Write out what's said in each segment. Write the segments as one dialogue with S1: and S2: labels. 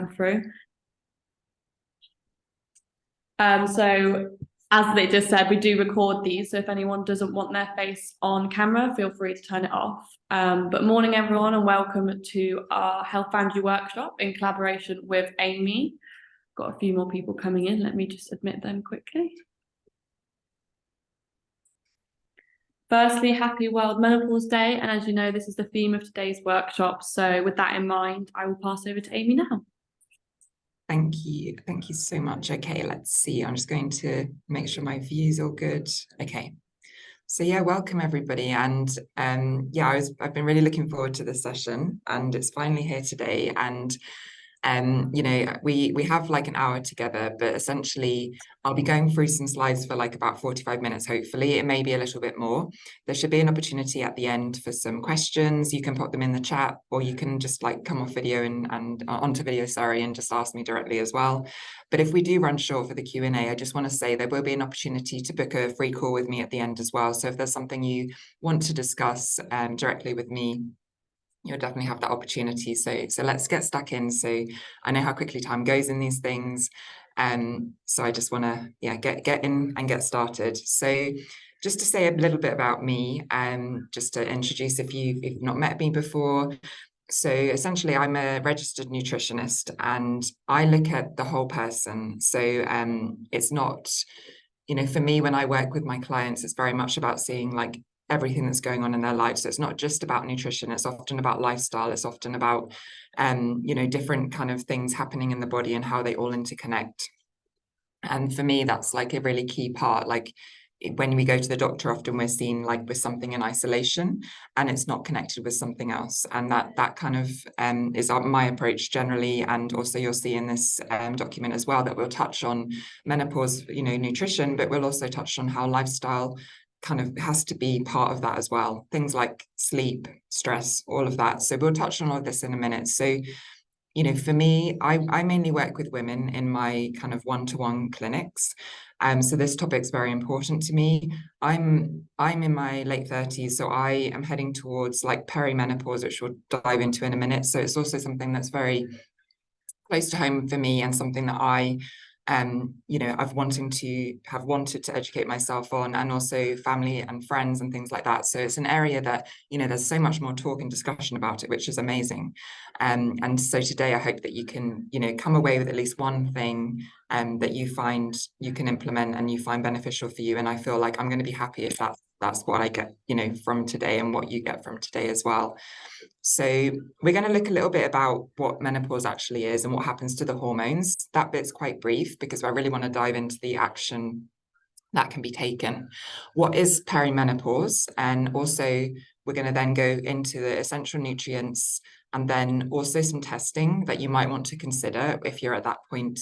S1: run through. So as they just said, we do record these, so if anyone doesn't want their face on camera, feel free to turn it off. But morning everyone, and welcome to our Health Boundary Workshop in collaboration with Amy. Got a few more people coming in, let me just admit them quickly. Firstly, happy World Menopause Day, and as you know, this is the theme of today's workshop, so with that in mind, I will pass over to Amy now.
S2: Thank you so much. Okay, let's see, I'm just going to make sure my view is all good. Okay, so yeah, welcome everybody, and yeah, I've been really looking forward to this session, and it's finally here today. And you know, we have like an hour together, but essentially I'll be going through some slides for like about 45 minutes. Hopefully it may be a little bit more. There should be an opportunity at the end for some questions. You can put them in the chat, or you can just like come off video and onto video, sorry, and just ask me directly as well. But if we do run short for the Q&A, I just want to say there will be an opportunity to book a free call with me at the end as well. So if there's something you want to discuss directly with me, you'll definitely have that opportunity. So let's get stuck in. So I know how quickly time goes in these things. So I just want to get in and get started. So just to say a little bit about me, just to introduce if you've not met me before. So essentially I'm a registered nutritionist, and I look at the whole person. So it's not, you know, for me, when I work with my clients, it's very much about seeing like everything that's going on in their life. So it's not just about nutrition, it's often about lifestyle, it's often about you know, different kind of things happening in the body and how they all interconnect. And for me, that's like a really key part. Like when we go to the doctor, often we're seen like with something in isolation and it's not connected with something else. And that kind of is my approach generally. And also you'll see in this document as well that we'll touch on menopause, you know, nutrition, but we'll also touch on how lifestyle kind of has to be part of that as well. Things like sleep, stress, all of that. So we'll touch on all of this in a minute. So, you know, for me, I mainly work with women in my kind of one-to-one clinics. So this topic's very important to me. I'm in my late 30s, so I am heading towards like perimenopause, which we'll dive into in a minute. So it's also something that's very close to home for me, and something that I you know, I've wanted to educate myself on, and also family and friends and things like that. So it's an area that, you know, there's so much more talk and discussion about it, which is amazing. And so today I hope that you can, you know, come away with at least one thing that you find you can implement and you find beneficial for you. And I feel like I'm going to be happy if that's what I get, you know, from today, and what you get from today as well. So we're going to look a little bit about what menopause actually is and what happens to the hormones. That bit's quite brief because I really want to dive into the action that can be taken. What is perimenopause? And also we're going to then go into the essential nutrients, and then also some testing that you might want to consider if you're at that point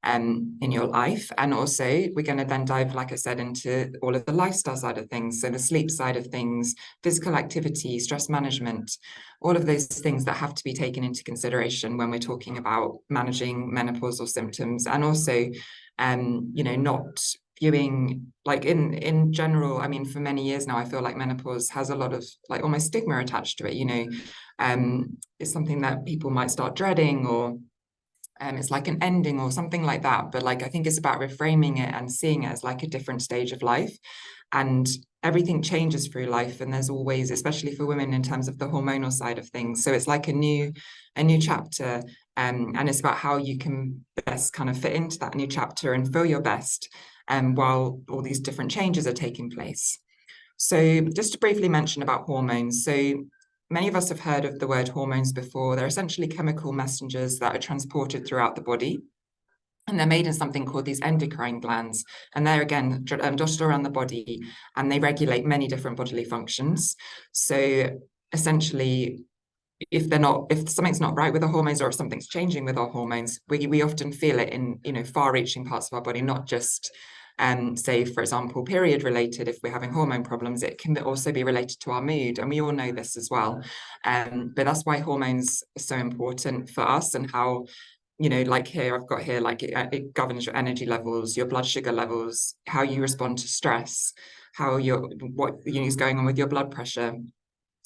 S2: in your life. And also we're going to then dive, like I said, into all of the lifestyle side of things. So the sleep side of things, physical activity, stress management, all of those things that have to be taken into consideration when we're talking about managing menopausal symptoms. And also, you know, not viewing, like in general, I mean, for many years now, I feel like menopause has a lot of like almost stigma attached to it, you know. It's something that people might start dreading, or it's like an ending or something like that. But like, I think it's about reframing it and seeing it as like a different stage of life. And everything changes through life, and there's always, especially for women, in terms of the hormonal side of things. So it's like a new chapter, and it's about how you can best kind of fit into that new chapter and feel your best, while all these different changes are taking place. So just to briefly mention about hormones. So many of us have heard of the word hormones before. They're essentially chemical messengers that are transported throughout the body. And they're made in something called these endocrine glands. And they're, again, dotted around the body, and they regulate many different bodily functions. So essentially, if something's not right with the hormones, or if something's changing with our hormones, we often feel it in, you know, far-reaching parts of our body, not just say, for example, period related. If we're having hormone problems, it can also be related to our mood, and we all know this as well. But that's why hormones are so important for us, and how, you know, like here, I've got here, like it governs your energy levels, your blood sugar levels, how you respond to stress, what, you know, is going on with your blood pressure.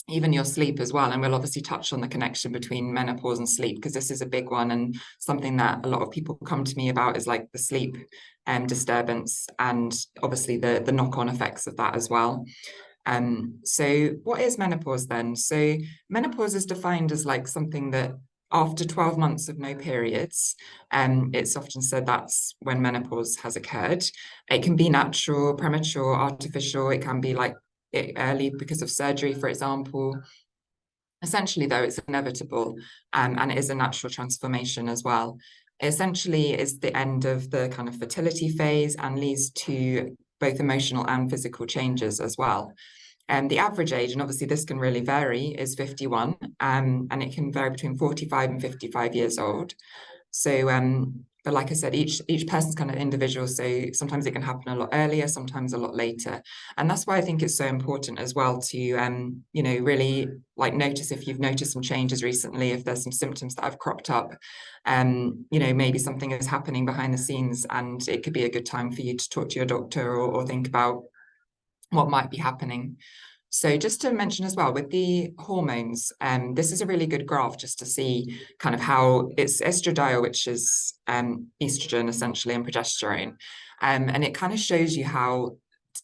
S2: even your sleep as well. And we'll obviously touch on the connection between menopause and sleep, because this is a big one, and something that a lot of people come to me about is like the sleep disturbance, and obviously the knock-on effects of that as well. So what is menopause then? So menopause is defined as like something that after 12 months of no periods, it's often said that's when menopause has occurred. It can be natural, premature, artificial. It can be like early because of surgery, for example. Essentially, though, it's inevitable, and it is a natural transformation as well. It essentially is the end of the kind of fertility phase and leads to both emotional and physical changes as well. And the average age, and obviously this can really vary, is 51, and it can vary between 45 and 55 years old. So, but like I said, each person's kind of individual. So sometimes it can happen a lot earlier, sometimes a lot later. And that's why I think it's so important as well to, you know, really like notice if you've noticed some changes recently, if there's some symptoms that have cropped up, you know, maybe something is happening behind the scenes, and it could be a good time for you to talk to your doctor or think about what might be happening. So just to mention as well, with the hormones, this is a really good graph just to see kind of how it's estradiol, which is estrogen essentially, and progesterone. And it kind of shows you how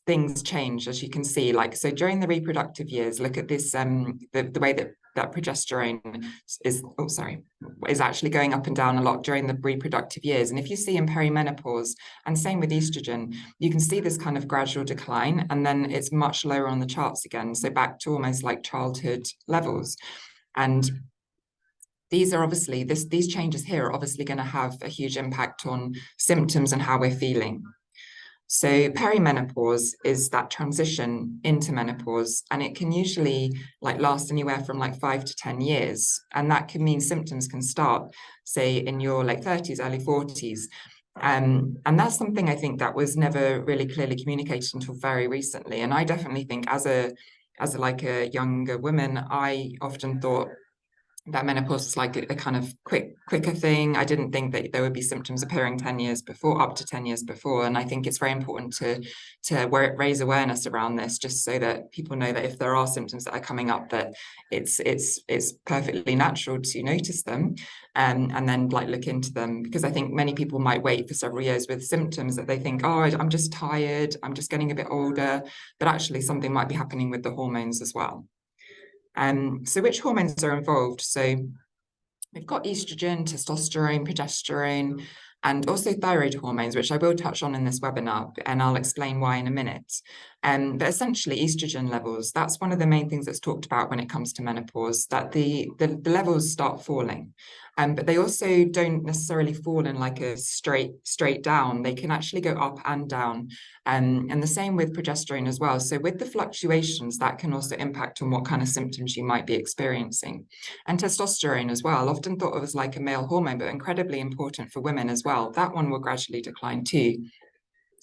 S2: things change, as you can see. Like, so during the reproductive years, look at this, the way that progesterone is actually going up and down a lot during the reproductive years. And if you see in perimenopause, and same with estrogen, you can see this kind of gradual decline, and then it's much lower on the charts again. So back to almost like childhood levels. And these are obviously, these changes here are obviously going to have a huge impact on symptoms and how we're feeling. So perimenopause is that transition into menopause, and it can usually like last anywhere from like 5 to 10 years. And that can mean symptoms can start, say, in your late 30s, early 40s. And that's something I think that was never really clearly communicated until very recently. And I definitely think as a like a younger woman, I often thought that menopause is like a kind of quicker thing. I didn't think that there would be symptoms appearing 10 years before, up to 10 years before. And I think it's very important to raise awareness around this, just so that people know that if there are symptoms that are coming up, that it's perfectly natural to notice them, and then like look into them. Because I think many people might wait for several years with symptoms that they think, oh, I'm just tired, I'm just getting a bit older, but actually something might be happening with the hormones as well. So which hormones are involved? So we've got estrogen, testosterone, progesterone, and also thyroid hormones, which I will touch on in this webinar, and I'll explain why in a minute. But essentially estrogen levels, that's one of the main things that's talked about when it comes to menopause, that the levels start falling. But they also don't necessarily fall in like a straight down. They can actually go up and down. And the same with progesterone as well. So with the fluctuations, that can also impact on what kind of symptoms you might be experiencing. And testosterone as well, often thought of as like a male hormone, but incredibly important for women as well. That one will gradually decline too.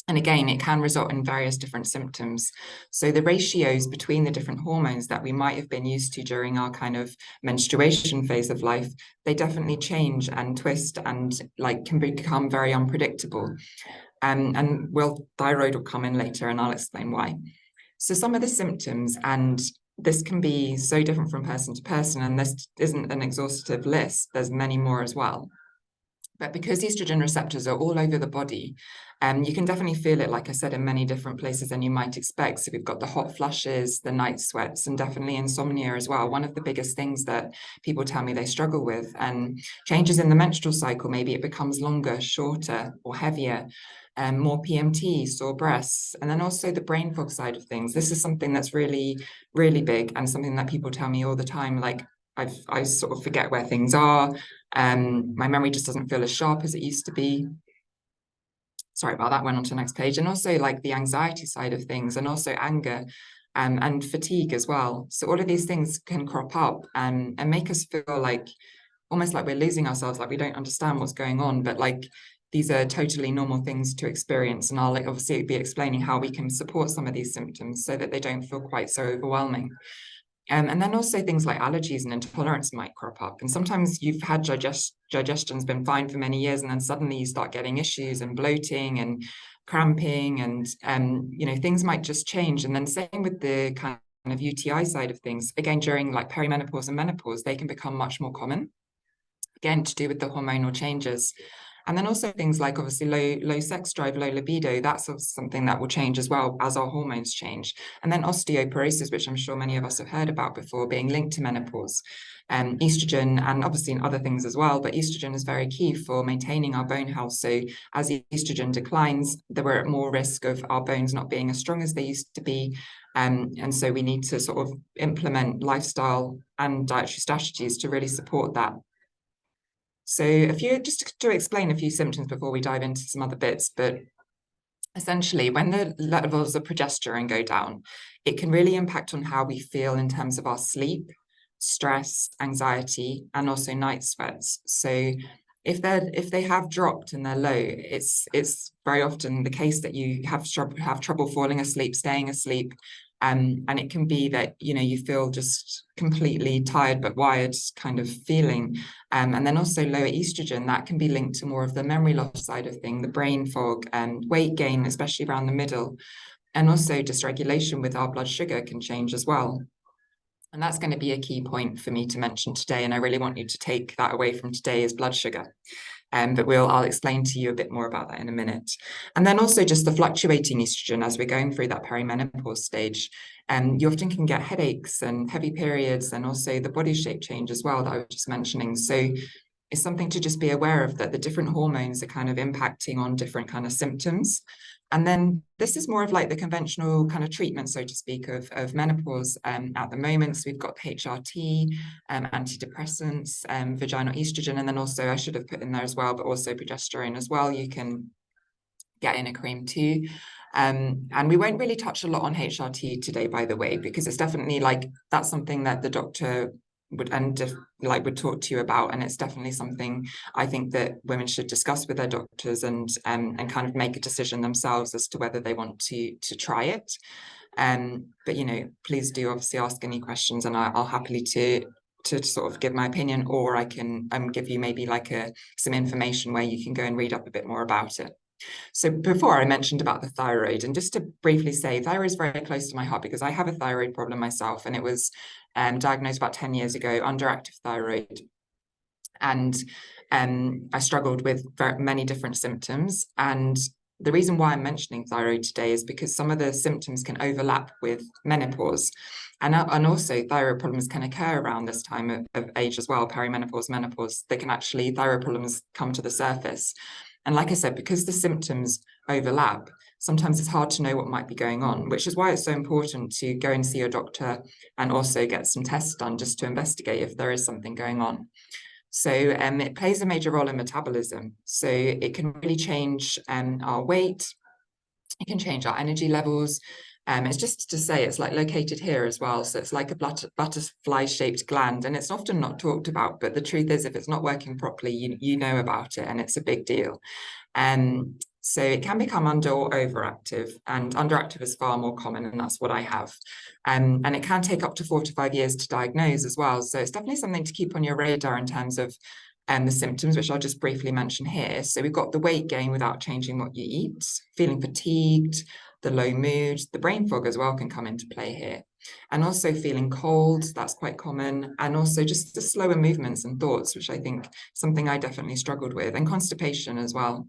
S2: And again, it can result in various different symptoms. So the ratios between the different hormones that we might have been used to during our kind of menstruation phase of life, they definitely change and twist and like can become very unpredictable. And well, thyroid will come in later, and I'll explain why. So some of the symptoms, and this can be so different from person to person, and this isn't an exhaustive list, there's many more as well. But because estrogen receptors are all over the body, you can definitely feel it, like I said, in many different places than you might expect. So we've got the hot flushes, the night sweats, and definitely insomnia as well. One of the biggest things that people tell me they struggle with, and changes in the menstrual cycle. Maybe it becomes longer, shorter, or heavier. More PMT, sore breasts, and then also the brain fog side of things. This is something that's really, really big, and something that people tell me all the time, like, I sort of forget where things are. My memory just doesn't feel as sharp as it used to be. Sorry about that, went on to the next page. And also like the anxiety side of things, and also anger, and fatigue as well. So all of these things can crop up, and make us feel like almost like we're losing ourselves, like we don't understand what's going on, but like these are totally normal things to experience. And I'll obviously be explaining how we can support some of these symptoms so that they don't feel quite so overwhelming. And then also things like allergies and intolerance might crop up. And sometimes you've had digestion's been fine for many years, and then suddenly you start getting issues and bloating and cramping, and you know, things might just change. And then same with the kind of UTI side of things, again, during like perimenopause and menopause, they can become much more common, again, to do with the hormonal changes. And then also things like obviously low sex drive, low libido, that's something that will change as well as our hormones change. And then osteoporosis, which I'm sure many of us have heard about before, being linked to menopause. Estrogen, and obviously in other things as well, but estrogen is very key for maintaining our bone health. So as estrogen declines, we're at more risk of our bones not being as strong as they used to be. And so we need to sort of implement lifestyle and dietary strategies to really support that. So just to explain a few symptoms before we dive into some other bits, but essentially when the levels of progesterone go down, it can really impact on how we feel in terms of our sleep, stress, anxiety, and also night sweats. So if they have dropped and they're low, it's very often the case that you have trouble falling asleep, staying asleep. And it can be that, you feel just completely tired but wired kind of feeling. And then also lower estrogen, that can be linked to more of the memory loss side of thing, the brain fog, and weight gain, especially around the middle. And also dysregulation with our blood sugar can change as well. And that's going to be a key point for me to mention today. And I really want you to take that away from today is blood sugar. But I'll explain to you a bit more about that in a minute. And then also just the fluctuating estrogen as we're going through that perimenopause stage. You often can get headaches and heavy periods, and also the body shape change as well that I was just mentioning. So it's something to just be aware of, that the different hormones are kind of impacting on different kind of symptoms. And then this is more of like the conventional kind of treatment, so to speak, of menopause at the moment. So we've got HRT, antidepressants, vaginal estrogen, and then also I should have put in there as well, but also progesterone as well. You can get in a cream too. And we won't really touch a lot on HRT today, by the way, because it's definitely like that's something that the doctor would talk to you about, and it's definitely something I think that women should discuss with their doctors and kind of make a decision themselves as to whether they want to try it. But please do obviously ask any questions, and I'll happily to sort of give my opinion, or I can give you maybe like some information where you can go and read up a bit more about it. So before I mentioned about the thyroid, and just to briefly say, thyroid is very close to my heart because I have a thyroid problem myself, and it was diagnosed about 10 years ago, underactive thyroid. And I struggled with many different symptoms. And the reason why I'm mentioning thyroid today is because some of the symptoms can overlap with menopause. And also thyroid problems can occur around this time of age as well, perimenopause, menopause. Thyroid problems come to the surface. And like I said, because the symptoms overlap, sometimes it's hard to know what might be going on, which is why it's so important to go and see your doctor and also get some tests done just to investigate if there is something going on. So it plays a major role in metabolism. So it can really change our weight. It can change our energy levels. It's just to say it's like located here as well. So it's like a butterfly-shaped gland, and it's often not talked about. But the truth is, if it's not working properly, you know about it, and it's a big deal. So it can become under or overactive, and underactive is far more common, and that's what I have. And it can take up to 4 to 5 years to diagnose as well. So it's definitely something to keep on your radar in terms of the symptoms, which I'll just briefly mention here. So we've got the weight gain without changing what you eat, feeling fatigued, the low mood, the brain fog as well can come into play here. And also feeling cold, that's quite common. And also just the slower movements and thoughts, which I think something I definitely struggled with, and constipation as well.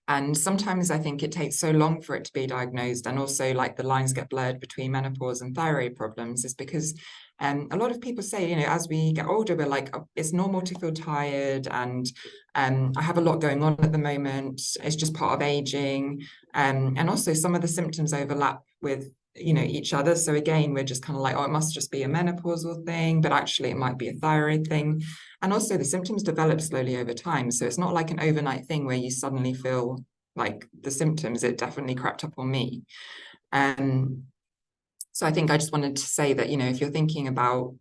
S2: And sometimes I think it takes so long for it to be diagnosed, and also like the lines get blurred between menopause and thyroid problems, is because a lot of people say, as we get older, we're like, oh, it's normal to feel tired, and I have a lot going on at the moment. It's just part of aging. And also some of the symptoms overlap with each other. So again, we're just kind of like, oh, it must just be a menopausal thing, but actually it might be a thyroid thing. And also the symptoms develop slowly over time. So it's not like an overnight thing where you suddenly feel like the symptoms. It definitely crept up on me. So I think I just wanted to say that, if you're thinking about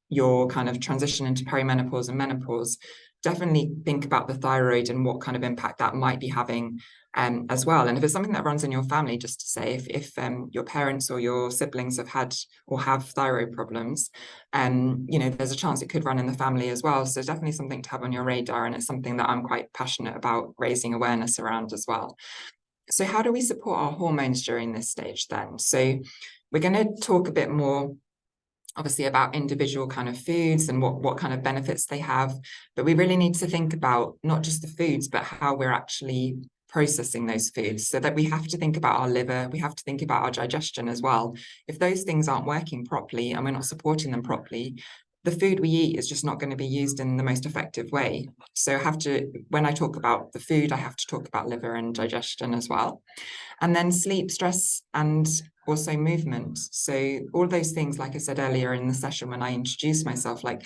S2: your kind of transition into perimenopause and menopause, definitely think about the thyroid and what kind of impact that might be having as well. And if it's something that runs in your family, just to say, if your parents or your siblings have had or have thyroid problems, there's a chance it could run in the family as well. So it's definitely something to have on your radar, and it's something that I'm quite passionate about raising awareness around as well. So how do we support our hormones during this stage then? So We're going to talk a bit more obviously about individual kind of foods and what kind of benefits they have, but we really need to think about not just the foods, but how we're actually processing those foods, so that we have to think about our liver, we have to think about our digestion as well. If those things aren't working properly and we're not supporting them properly, the food we eat is just not going to be used in the most effective way. So I have to, when I talk about the food, I have to talk about liver and digestion as well. And then sleep, stress, and also movement. So all those things, like I said earlier in the session when I introduced myself, like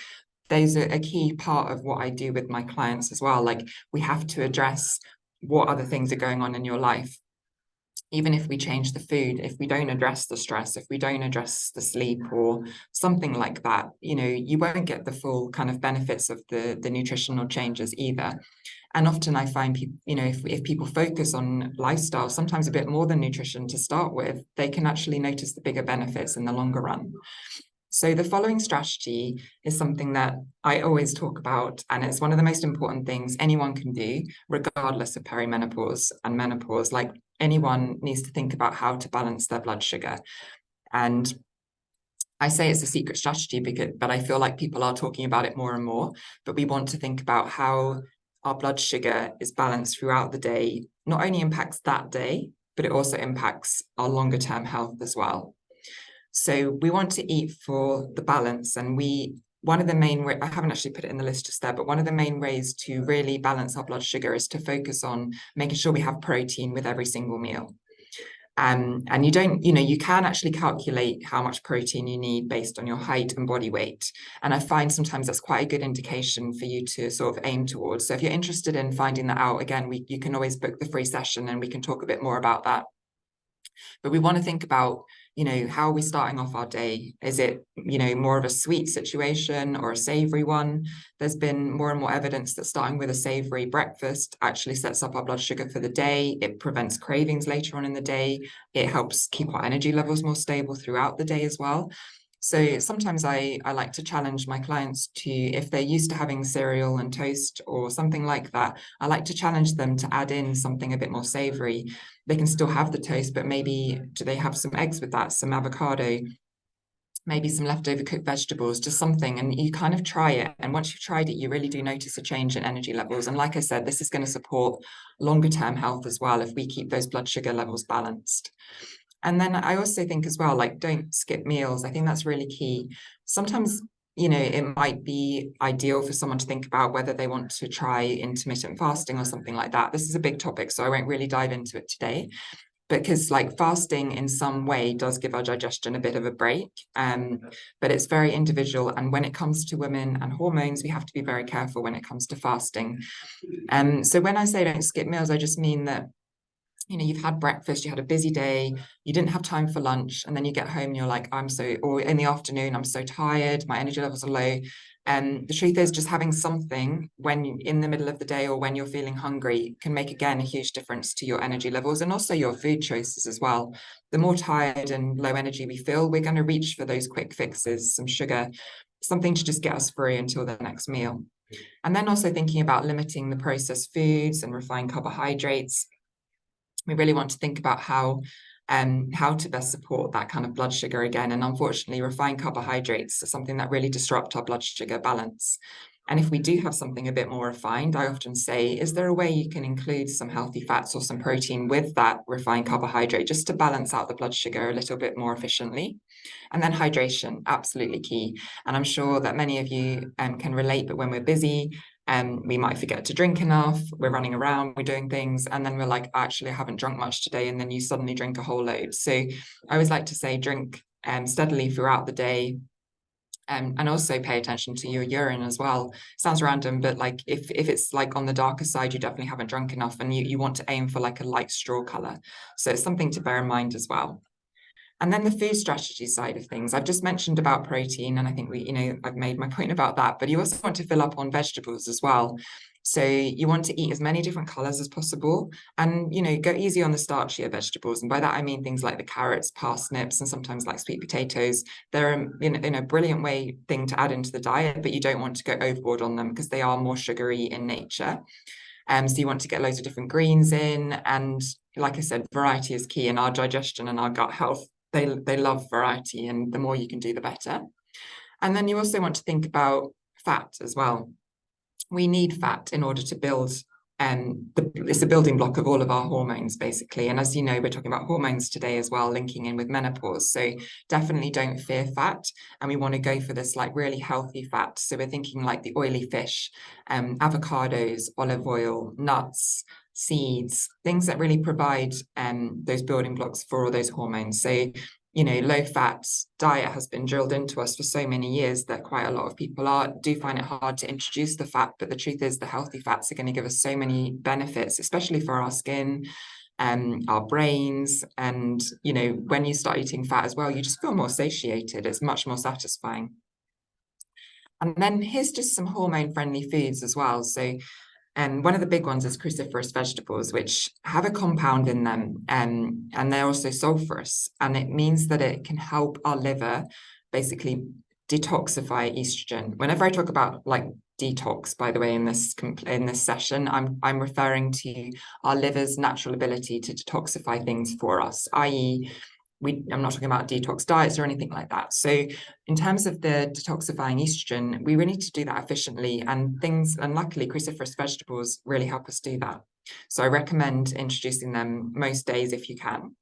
S2: those are a key part of what I do with my clients as well. Like we have to address what other things are going on in your life. Even if we change the food, if we don't address the stress, if we don't address the sleep or something like that, you know, you won't get the full kind of benefits of the nutritional changes either. And often I find people, you know, if people focus on lifestyle, sometimes a bit more than nutrition to start with, they can actually notice the bigger benefits in the longer run. So the following strategy is something that I always talk about, and it's one of the most important things anyone can do, regardless of perimenopause and menopause. Like anyone needs to think about how to balance their blood sugar. And I say it's a secret strategy but I feel like people are talking about it more and more, but we want to think about how our blood sugar is balanced throughout the day, not only impacts that day, but it also impacts our longer term health as well. So we want to eat for the balance, and one of the main I haven't actually put it in the list just there, but one of the main ways to really balance our blood sugar is to focus on making sure we have protein with every single meal. And you don't, you know, you can actually calculate how much protein you need based on your height and body weight. And I find sometimes that's quite a good indication for you to sort of aim towards. So if you're interested in finding that out, again, you can always book the free session and we can talk a bit more about that. But we want to think about, you know, how are we starting off our day? Is it, you know, more of a sweet situation or a savory one? There's been more and more evidence that starting with a savory breakfast actually sets up our blood sugar for the day. It prevents cravings later on in the day. It helps keep our energy levels more stable throughout the day as well. So sometimes I like to challenge my clients to, if they're used to having cereal and toast or something like that, I like to challenge them to add in something a bit more savory. They can still have the toast, but maybe do they have some eggs with that, some avocado, maybe some leftover cooked vegetables, just something, and you kind of try it. And once you've tried it, you really do notice a change in energy levels. And like I said, this is going to support longer term health as well if we keep those blood sugar levels balanced. And then I also think as well, like, don't skip meals. I think that's really key. Sometimes, you know, it might be ideal for someone to think about whether they want to try intermittent fasting or something like that. This is a big topic, so I won't really dive into it today. Because like fasting in some way does give our digestion a bit of a break, but it's very individual. And when it comes to women and hormones, we have to be very careful when it comes to fasting. So when I say don't skip meals, I just mean that, you know, you've had breakfast, you had a busy day, you didn't have time for lunch, and then you get home and you're like, or in the afternoon, I'm so tired, my energy levels are low. And the truth is, just having something when in the middle of the day or when you're feeling hungry can make, again, a huge difference to your energy levels and also your food choices as well. The more tired and low energy we feel, we're going to reach for those quick fixes, some sugar, something to just get us through until the next meal. And then also thinking about limiting the processed foods and refined carbohydrates. We really want to think about how to best support that kind of blood sugar again. And unfortunately, refined carbohydrates are something that really disrupt our blood sugar balance. And if we do have something a bit more refined, I often say, is there a way you can include some healthy fats or some protein with that refined carbohydrate just to balance out the blood sugar a little bit more efficiently? And then hydration, absolutely key. And I'm sure that many of you can relate, but when we're busy, we might forget to drink enough, we're running around, we're doing things, and then we're like, actually, I haven't drunk much today, and then you suddenly drink a whole load. So I always like to say drink steadily throughout the day, and also pay attention to your urine as well. Sounds random, but like if it's like on the darker side, you definitely haven't drunk enough, and you want to aim for like a light straw color. So it's something to bear in mind as well. And then the food strategy side of things, I've just mentioned about protein, and I think I've made my point about that, but you also want to fill up on vegetables as well. So you want to eat as many different colors as possible, and, go easy on the starchier vegetables. And by that, I mean things like the carrots, parsnips, and sometimes like sweet potatoes. They're a brilliant thing to add into the diet, but you don't want to go overboard on them because they are more sugary in nature. So you want to get loads of different greens in. And like I said, variety is key in our digestion and our gut health. they love variety, and the more you can do, the better. And then you also want to think about fat as well. We need fat in order to build, it's a building block of all of our hormones, basically. And as you know, we're talking about hormones today as well, linking in with menopause. So definitely don't fear fat. And we want to go for this like really healthy fat. So we're thinking like the oily fish, avocados, olive oil, nuts, seeds, things that really provide those building blocks for all those hormones. So, you know, low fat diet has been drilled into us for so many years that quite a lot of people do find it hard to introduce the fat. But the truth is, the healthy fats are going to give us so many benefits, especially for our skin, our brains. And, you know, when you start eating fat as well, you just feel more satiated. It's much more satisfying. And then here's just some hormone-friendly foods as well. So one of the big ones is cruciferous vegetables, which have a compound in them, and they're also sulfurous. And it means that it can help our liver basically detoxify estrogen. Whenever I talk about like detox, by the way, in this session, I'm referring to our liver's natural ability to detoxify things for us, i.e., I'm not talking about detox diets or anything like that. So in terms of the detoxifying estrogen, we really need to do that efficiently, and luckily cruciferous vegetables really help us do that. So I recommend introducing them most days if you can.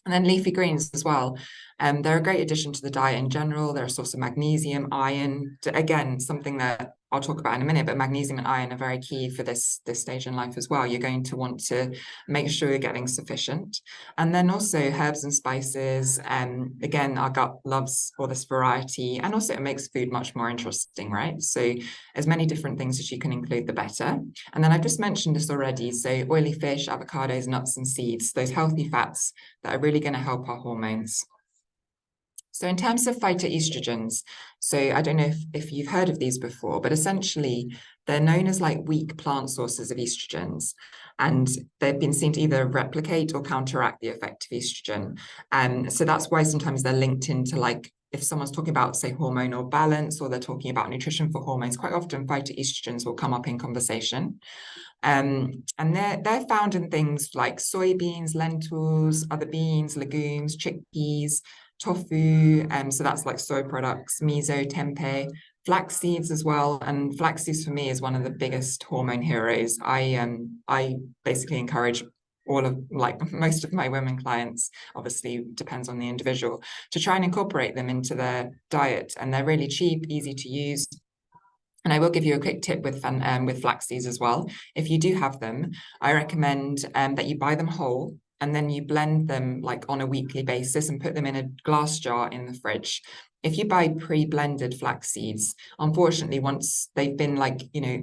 S2: And then leafy greens as well. They're a great addition to the diet in general. They're a source of magnesium, iron, again, something that I'll talk about in a minute, but magnesium and iron are very key for this stage in life as well. You're going to want to make sure you're getting sufficient. And then also herbs and spices. Again, our gut loves all this variety, and also it makes food much more interesting, right? So as many different things as you can include, the better. And then I've just mentioned this already. So oily fish, avocados, nuts, and seeds, those healthy fats that are really going to help our hormones. So in terms of phytoestrogens, so I don't know if you've heard of these before, but essentially they're known as like weak plant sources of estrogens, and they've been seen to either replicate or counteract the effect of estrogen. And so that's why sometimes they're linked into, like, if someone's talking about, say, hormonal balance, or they're talking about nutrition for hormones, quite often phytoestrogens will come up in conversation. And they're found in things like soybeans, lentils, other beans, legumes, chickpeas, tofu, so that's like soy products, miso, tempeh, flax seeds as well. And flax seeds for me is one of the biggest hormone heroes. I basically encourage all of, like, most of my women clients, obviously depends on the individual, to try and incorporate them into their diet. And they're really cheap, easy to use. And I will give you a quick tip with flax seeds as well. If you do have them, I recommend that you buy them whole, and then you blend them like on a weekly basis and put them in a glass jar in the fridge. If you buy pre-blended flax seeds, unfortunately, once they've been, like, you know,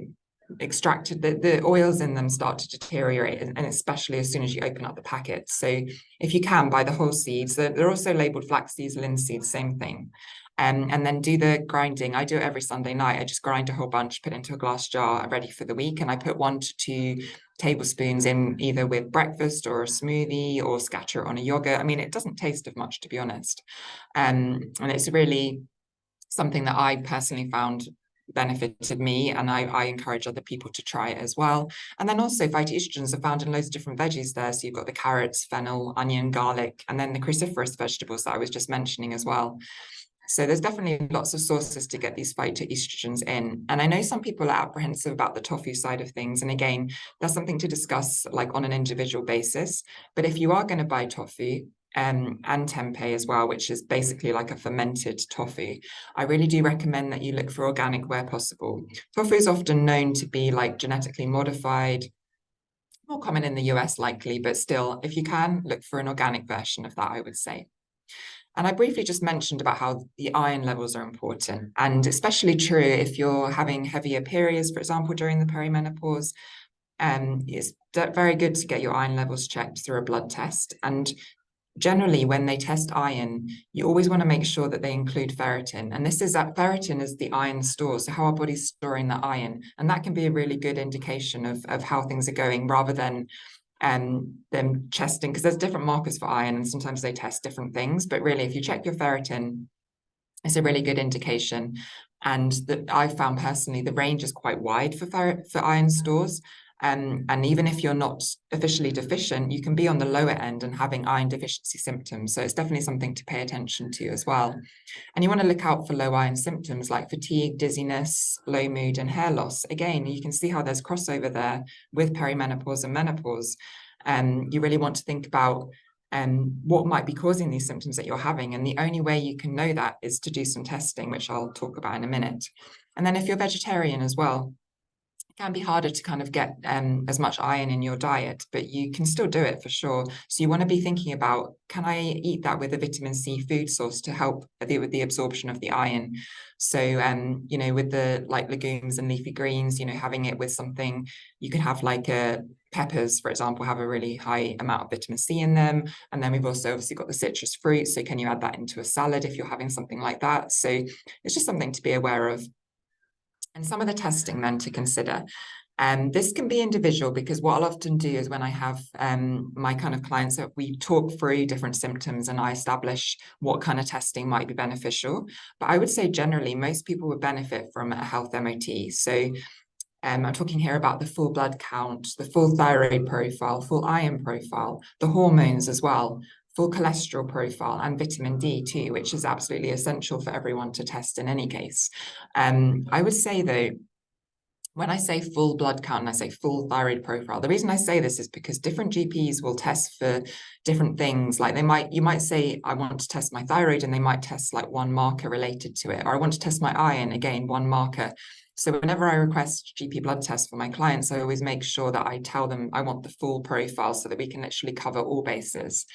S2: extracted, the oils in them start to deteriorate, and especially as soon as you open up the packet. So if you can, buy the whole seeds. They're also labeled flax seeds, linseed, same thing. And then do the grinding. I do it every Sunday night. I just grind a whole bunch, put it into a glass jar, ready for the week. And I put 1 to 2 tablespoons in, either with breakfast or a smoothie, or scatter it on a yogurt. I mean, it doesn't taste of much, to be honest. And it's really something that I personally found benefited me, and I encourage other people to try it as well. And then also phytoestrogens are found in loads of different veggies there. So you've got the carrots, fennel, onion, garlic, and then the cruciferous vegetables that I was just mentioning as well. So there's definitely lots of sources to get these phytoestrogens in. And I know some people are apprehensive about the tofu side of things. And again, that's something to discuss, like, on an individual basis. But if you are going to buy tofu, and tempeh as well, which is basically like a fermented tofu, I really do recommend that you look for organic where possible. Tofu is often known to be like genetically modified, more common in the US likely, but still, if you can, look for an organic version of that, I would say. And I briefly just mentioned about how the iron levels are important, and especially true if you're having heavier periods, for example, during the perimenopause. It's very good to get your iron levels checked through a blood test. And generally, when they test iron, you always want to make sure that they include ferritin. And this is that ferritin is the iron store, so how our body's storing the iron. And that can be a really good indication of how things are going, rather than them testing, because there's different markers for iron and sometimes they test different things. But really, if you check your ferritin, it's a really good indication. And that I found personally, the range is quite wide for iron stores. And even if you're not officially deficient, you can be on the lower end and having iron deficiency symptoms. So it's definitely something to pay attention to as well. And you want to look out for low iron symptoms like fatigue, dizziness, low mood, and hair loss. Again, you can see how there's crossover there with perimenopause and menopause. You really want to think about what might be causing these symptoms that you're having. And the only way you can know that is to do some testing, which I'll talk about in a minute. And then if you're vegetarian as well, can be harder to kind of get as much iron in your diet, but you can still do it for sure. So you want to be thinking about, can I eat that with a vitamin C food source to help with the absorption of the iron? So, you know, with the like legumes and leafy greens, you know, having it with something, you can have like peppers, for example, have a really high amount of vitamin C in them. And then we've also obviously got the citrus fruit. So can you add that into a salad if you're having something like that? So it's just something to be aware of. And some of the testing then to consider. This can be individual, because what I'll often do is when I have my kind of clients, that we talk through different symptoms and I establish what kind of testing might be beneficial. But I would say generally most people would benefit from a health MOT. So I'm talking here about the full blood count, the full thyroid profile, full iron profile, the hormones as well, full cholesterol profile, and vitamin D too, which is absolutely essential for everyone to test in any case. I would say though, when I say full blood count and I say full thyroid profile, the reason I say this is because different GPs will test for different things. Like you might say, I want to test my thyroid, and they might test like one marker related to it. Or I want to test my iron, again, one marker. So whenever I request GP blood tests for my clients, I always make sure that I tell them I want the full profile so that we can literally cover all bases.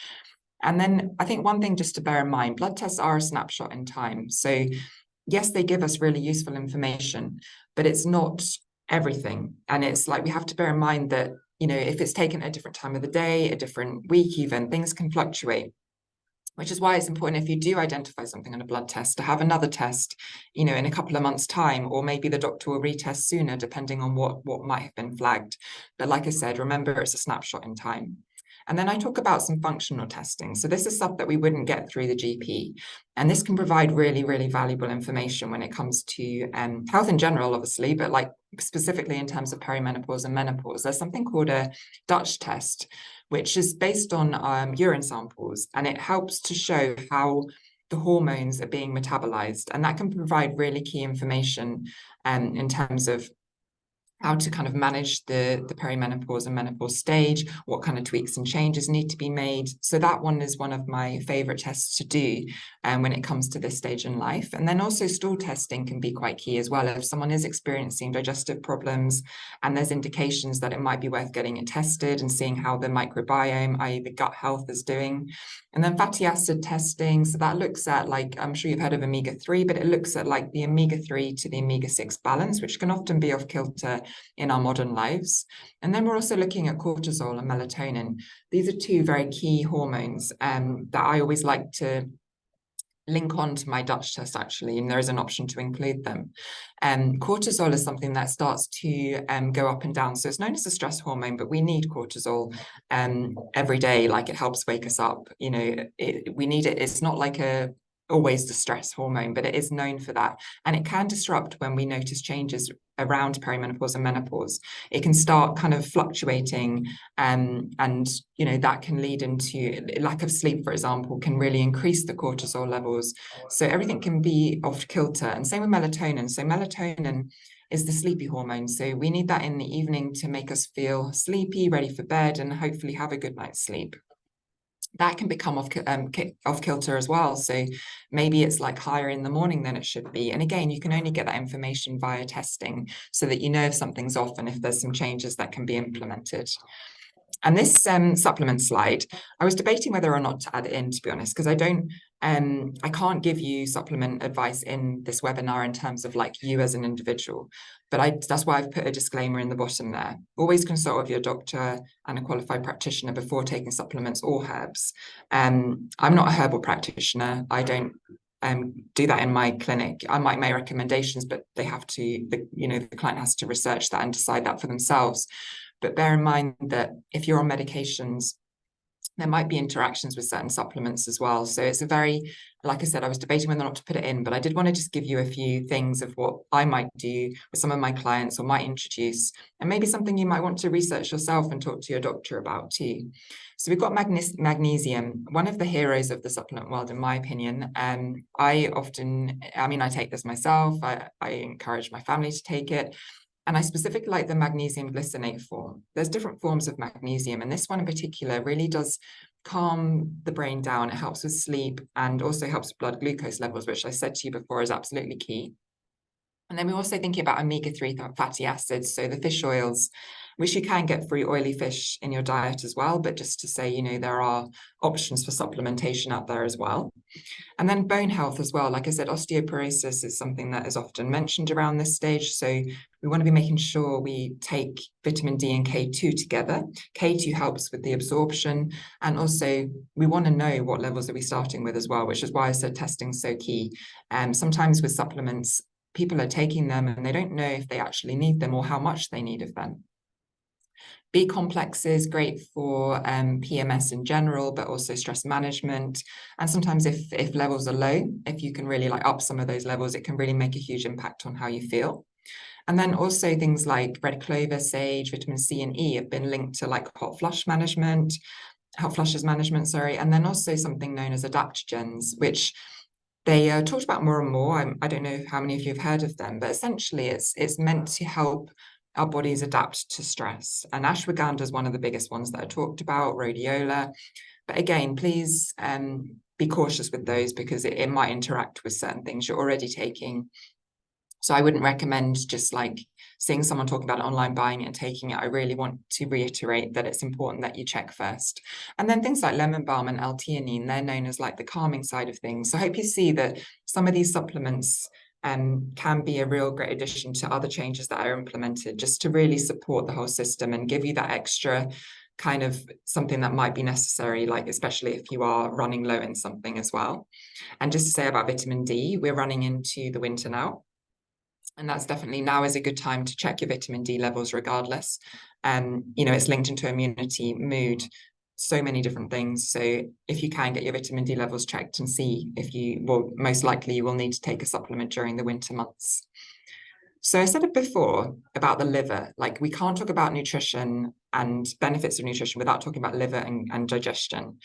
S2: And then I think one thing just to bear in mind, blood tests are a snapshot in time. So yes, they give us really useful information, but it's not everything. And it's like, we have to bear in mind that, you know, if it's taken at a different time of the day, a different week even, things can fluctuate, which is why it's important, if you do identify something on a blood test, to have another test, you know, in a couple of months' time, or maybe the doctor will retest sooner depending on what might have been flagged. But like I said, remember, it's a snapshot in time. And then I talk about some functional testing. So this is stuff that we wouldn't get through the GP. And this can provide really, really valuable information when it comes to health in general, obviously, but like specifically in terms of perimenopause and menopause. There's something called a Dutch test, which is based on urine samples, and it helps to show how the hormones are being metabolized. And that can provide really key information in terms of how to kind of manage the perimenopause and menopause stage, what kind of tweaks and changes need to be made. So that one is one of my favorite tests to do when it comes to this stage in life. And then also stool testing can be quite key as well. If someone is experiencing digestive problems and there's indications that it might be worth getting it tested and seeing how the microbiome, i.e. the gut health, is doing. And then fatty acid testing. So that looks at, like, I'm sure you've heard of omega-3, but it looks at like the omega-3 to the omega-6 balance, which can often be off kilter in our modern lives. And then we're also looking at cortisol and melatonin. These are two very key hormones that I always like to link on to my Dutch test, actually, and there is an option to include them. Cortisol is something that starts to go up and down. So it's known as a stress hormone, but we need cortisol every day. Like, it helps wake us up. You know, we need it. It's not like always the stress hormone, but it is known for that. And it can disrupt when we notice changes around perimenopause and menopause. It can start kind of fluctuating, and you know, that can lead into lack of sleep, for example, can really increase the cortisol levels. So everything can be off kilter. And same with melatonin. So melatonin is the sleepy hormone. So we need that in the evening to make us feel sleepy, ready for bed, and hopefully have a good night's sleep. That can become off kilter as well. So maybe it's like higher in the morning than it should be. And again, you can only get that information via testing, so that you know if something's off and if there's some changes that can be implemented. And this supplement slide, I was debating whether or not to add it in, to be honest, because I can't give you supplement advice in this webinar in terms of like you as an individual. But that's why I've put a disclaimer in the bottom there. Always consult with your doctor and a qualified practitioner before taking supplements or herbs. I'm not a herbal practitioner. I don't do that in my clinic. I might make recommendations, but they have to, the client has to research that and decide that for themselves. But bear in mind that if you're on medications there might be interactions with certain supplements as well. So it's a very, like I said, I was debating whether or not to put it in, but I did want to just give you a few things of what I might do with some of my clients or might introduce, and maybe something you might want to research yourself and talk to your doctor about too. So we've got magnesium, one of the heroes of the supplement world, in my opinion. I take this myself. I encourage my family to take it. And I specifically like the magnesium glycinate form. There's different forms of magnesium, and this one in particular really does calm the brain down. It helps with sleep and also helps with blood glucose levels, which I said to you before is absolutely key. And then we're also thinking about omega-3 fatty acids, so the fish oils, which you can get through oily fish in your diet as well, but just to say, you know, there are options for supplementation out there as well. And then bone health as well. Like I said, osteoporosis is something that is often mentioned around this stage. So we want to be making sure we take vitamin D and K2 together. K2 helps with the absorption. And also we want to know what levels are we starting with as well, which is why I said testing is so key. Sometimes with supplements, people are taking them and they don't know if they actually need them or how much they need of them. B complex is great for PMS in general, but also stress management. And sometimes if levels are low, if you can really like up some of those levels, it can really make a huge impact on how you feel. And then also things like red clover, sage, vitamin C and E have been linked to like hot flushes management, and then also something known as adaptogens, which they talked about more and more. I don't know how many of you have heard of them, but essentially it's meant to help our bodies adapt to stress. And ashwagandha is one of the biggest ones that I talked about, rhodiola. But again, please be cautious with those because it might interact with certain things you're already taking. So I wouldn't recommend just like seeing someone talking about it online, buying it and taking it. I really want to reiterate that it's important that you check first. And then things like lemon balm and L-theanine, they're known as like the calming side of things. So I hope you see that some of these supplements can be a real great addition to other changes that are implemented just to really support the whole system and give you that extra kind of something that might be necessary, like especially if you are running low in something as well. And just to say about vitamin D, we're running into the winter now. And that's definitely now is a good time to check your vitamin D levels regardless. You know, it's linked into immunity, mood, so many different things. So if you can get your vitamin D levels checked and see if you will, most likely you will need to take a supplement during the winter months. So I said it before about the liver, like we can't talk about nutrition and benefits of nutrition without talking about liver and digestion.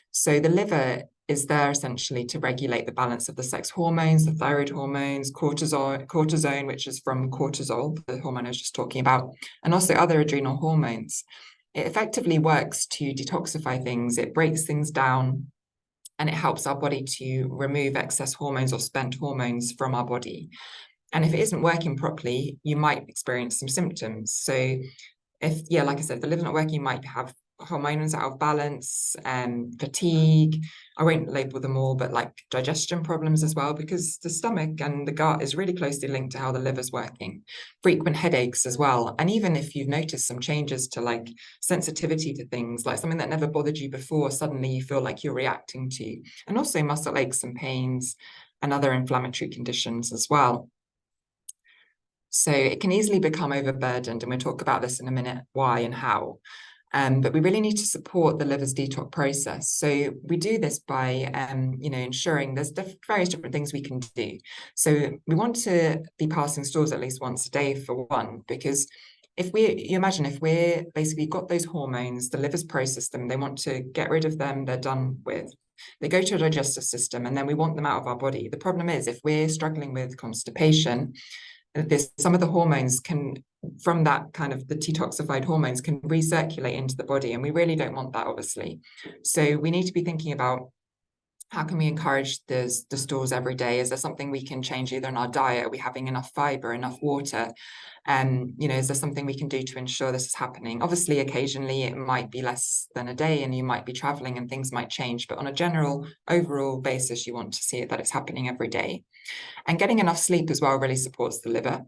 S2: So the liver is there essentially to regulate the balance of the sex hormones, the thyroid hormones, cortisone, which is from cortisol, the hormone I was just talking about, and also other adrenal hormones. It effectively works to detoxify things, it breaks things down, and it helps our body to remove excess hormones or spent hormones from our body. And if it isn't working properly, you might experience some symptoms. So if, yeah, like I said, if the liver's not working, you might have hormones out of balance, fatigue. I won't label them all, but like digestion problems as well, because the stomach and the gut is really closely linked to how the liver's working. Frequent headaches as well. And even if you've noticed some changes to like sensitivity to things, like something that never bothered you before, suddenly you feel like you're reacting to, and also muscle aches and pains and other inflammatory conditions as well. So it can easily become overburdened, and we'll talk about this in a minute, why and how. But we really need to support the liver's detox process. So we do this by, you know, ensuring there's various different things we can do. So we want to be passing stools at least once a day for one, because you imagine if we're basically got those hormones, the liver's processed them, they want to get rid of them, they're done with. They go to a digestive system and then we want them out of our body. The problem is if we're struggling with constipation, some of the hormones from that kind of the detoxified hormones can recirculate into the body, and we really don't want that, obviously. So we need to be thinking about how can we encourage the stools every day? Is there something we can change either in our diet? Are we having enough fiber, enough water? You know, is there something we can do to ensure this is happening? Obviously, occasionally it might be less than a day and you might be traveling and things might change, but on a general overall basis, you want to see that it's happening every day. And getting enough sleep as well really supports the liver.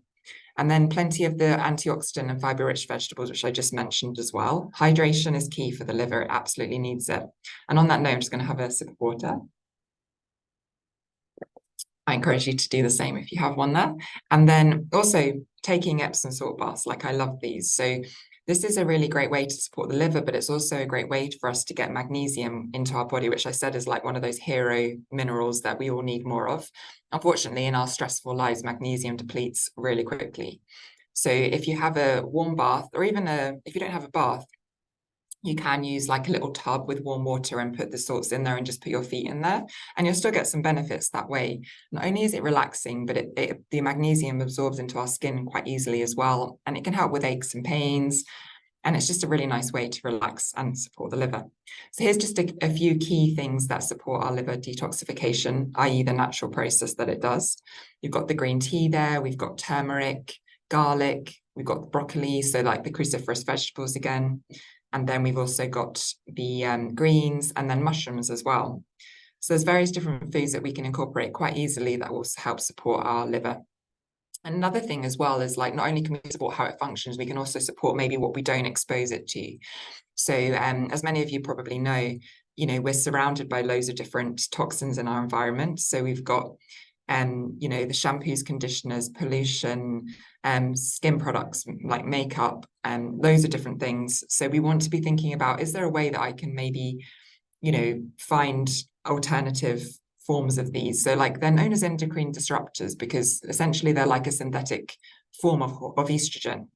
S2: And then plenty of the antioxidant and fiber-rich vegetables, which I just mentioned as well. Hydration is key for the liver. It absolutely needs it. And on that note, I'm just going to have a sip of water. I encourage you to do the same if you have one there. And then also taking Epsom salt baths, like I love these. So this is a really great way to support the liver, but it's also a great way for us to get magnesium into our body, which I said is like one of those hero minerals that we all need more of. Unfortunately, in our stressful lives, magnesium depletes really quickly. So if you have a warm bath, or even if you don't have a bath, you can use like a little tub with warm water and put the salts in there and just put your feet in there, and you'll still get some benefits that way. Not only is it relaxing, but the magnesium absorbs into our skin quite easily as well, and it can help with aches and pains. And it's just a really nice way to relax and support the liver. So here's just a few key things that support our liver detoxification, i.e. the natural process that it does. You've got the green tea there, we've got turmeric, garlic, we've got broccoli, so like the cruciferous vegetables again. And then we've also got the greens and then mushrooms as well. So there's various different foods that we can incorporate quite easily that will help support our liver. Another thing as well is like, not only can we support how it functions, we can also support maybe what we don't expose it to. So as many of you probably know, we're surrounded by loads of different toxins in our environment. So we've got the shampoos, conditioners, pollution, skin products like makeup, and loads of different things. So we want to be thinking about, is there a way that I can maybe, find alternative forms of these? So like, they're known as endocrine disruptors because essentially they're like a synthetic form of estrogen.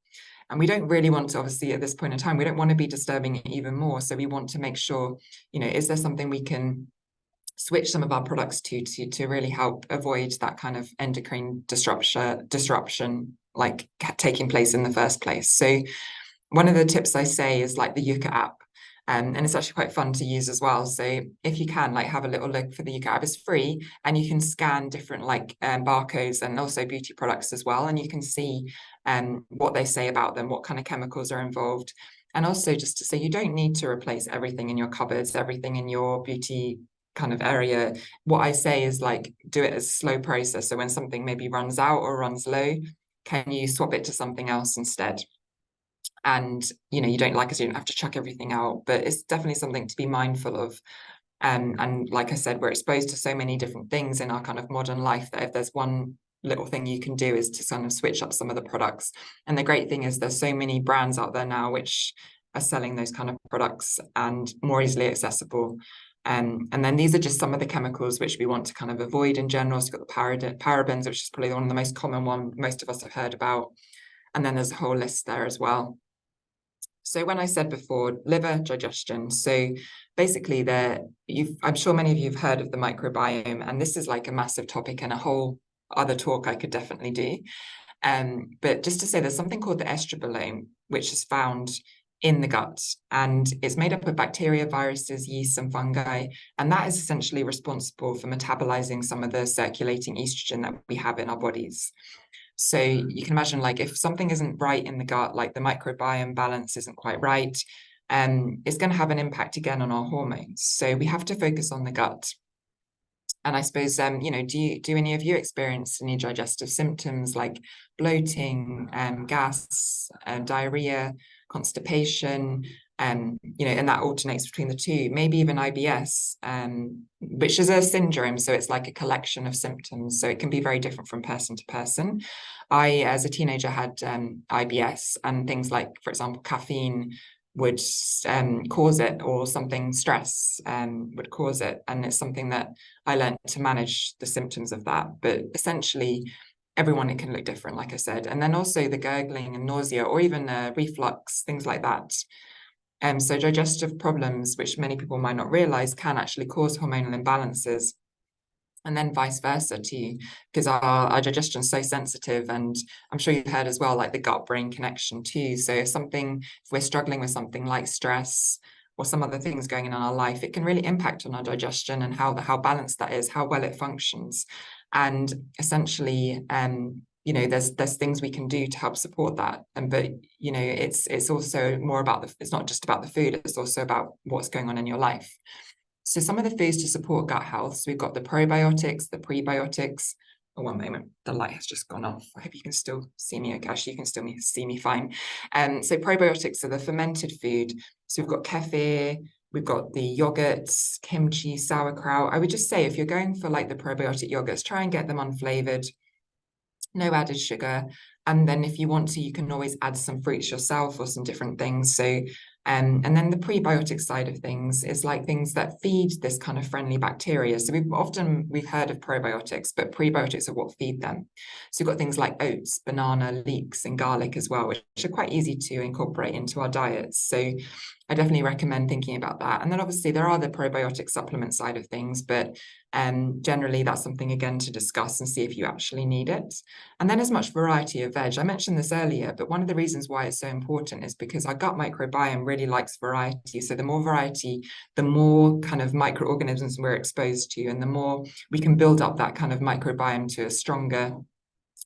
S2: And we don't really want to, obviously, at this point in time, we don't want to be disturbing it even more. So we want to make sure, is there something we can switch some of our products to really help avoid that kind of endocrine disruption like taking place in the first place. So one of the tips I say is like the Yucca app. And it's actually quite fun to use as well. So if you can, like, have a little look for the Yucca app. It's free, and you can scan different like barcodes and also beauty products as well, and you can see what they say about them, what kind of chemicals are involved. And also just to say, you don't need to replace everything in your cupboards, everything in your beauty kind of area. What I say is like, do it as a slow process. So when something maybe runs out or runs low, can you swap it to something else instead? And you don't, like I said, you don't have to chuck everything out, but it's definitely something to be mindful of. And like I said, we're exposed to so many different things in our kind of modern life that if there's one little thing you can do is to kind of switch up some of the products. And the great thing is there's so many brands out there now which are selling those kind of products and more easily accessible. And then these are just some of the chemicals which we want to kind of avoid in general. So you've got the parabens, which is probably one of the most common one most of us have heard about. And then there's a whole list there as well. So when I said before, liver digestion, so basically I'm sure many of you have heard of the microbiome, and this is like a massive topic and a whole other talk I could definitely do. But just to say, there's something called the estrobolome, which is found in the gut, and it's made up of bacteria, viruses, yeasts, and fungi, and that is essentially responsible for metabolizing some of the circulating estrogen that we have in our bodies. So you can imagine, like, if something isn't right in the gut, like the microbiome balance isn't quite right, it's going to have an impact again on our hormones. So we have to focus on the gut. And I suppose, do any of you experience any digestive symptoms like bloating, gas, diarrhea, constipation, and that alternates between the two, maybe even IBS, which is a syndrome. So it's like a collection of symptoms. So it can be very different from person to person. I, as a teenager, had IBS, and things like, for example, caffeine would cause it, or stress would cause it. And it's something that I learned to manage the symptoms of that. But essentially, everyone, it can look different, like I said. And then also the gurgling and nausea, or even reflux, things like that. So digestive problems, which many people might not realize, can actually cause hormonal imbalances. And then vice versa too, because our digestion is so sensitive. And I'm sure you've heard as well, like the gut-brain connection too. So if we're struggling with something like stress or some other things going on in our life, it can really impact on our digestion and how balanced that is, how well it functions. And essentially, there's things we can do to help support that. But it's also more about it's not just about the food, it's also about what's going on in your life. So some of the foods to support gut health, so we've got the probiotics, the prebiotics. Oh, one moment, the light has just gone off. I hope you can still see me. Okay, actually, you can still see me fine. So probiotics are the fermented food. So we've got kefir, we've got the yogurts, kimchi, sauerkraut. I would just say, if you're going for like the probiotic yogurts, try and get them unflavored, no added sugar, And then if you want to, you can always add some fruits yourself or some different things. So, and then the prebiotic side of things is like things that feed this kind of friendly bacteria. So we've heard of probiotics, but prebiotics are what feed them. So you've got things like oats, banana, leeks, and garlic as well, which are quite easy to incorporate into our diets. So I definitely recommend thinking about that. And then obviously there are the probiotic supplement side of things, but generally that's something again to discuss and see if you actually need it. And then as much variety of veg. I mentioned this earlier, but one of the reasons why it's so important is because our gut microbiome really likes variety. So the more variety, the more kind of microorganisms we're exposed to, and the more we can build up that kind of microbiome to a stronger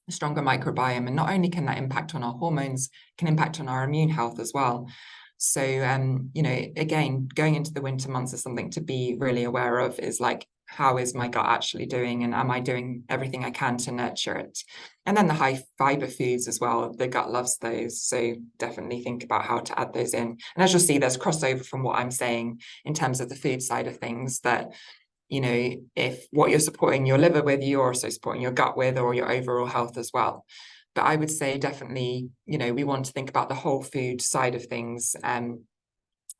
S2: microbiome. And not only can that impact on our hormones, can impact on our immune health as well. So, you know, again, going into the winter months is something to be really aware of, is like, how is my gut actually doing? And am I doing everything I can to nurture it? And then the high fiber foods as well, the gut loves those. So definitely think about how to add those in. And as you'll see, there's crossover from what I'm saying in terms of the food side of things, that, you know, if what you're supporting your liver with, you're also supporting your gut with, or your overall health as well. But I would say definitely, you know, we want to think about the whole food side of things.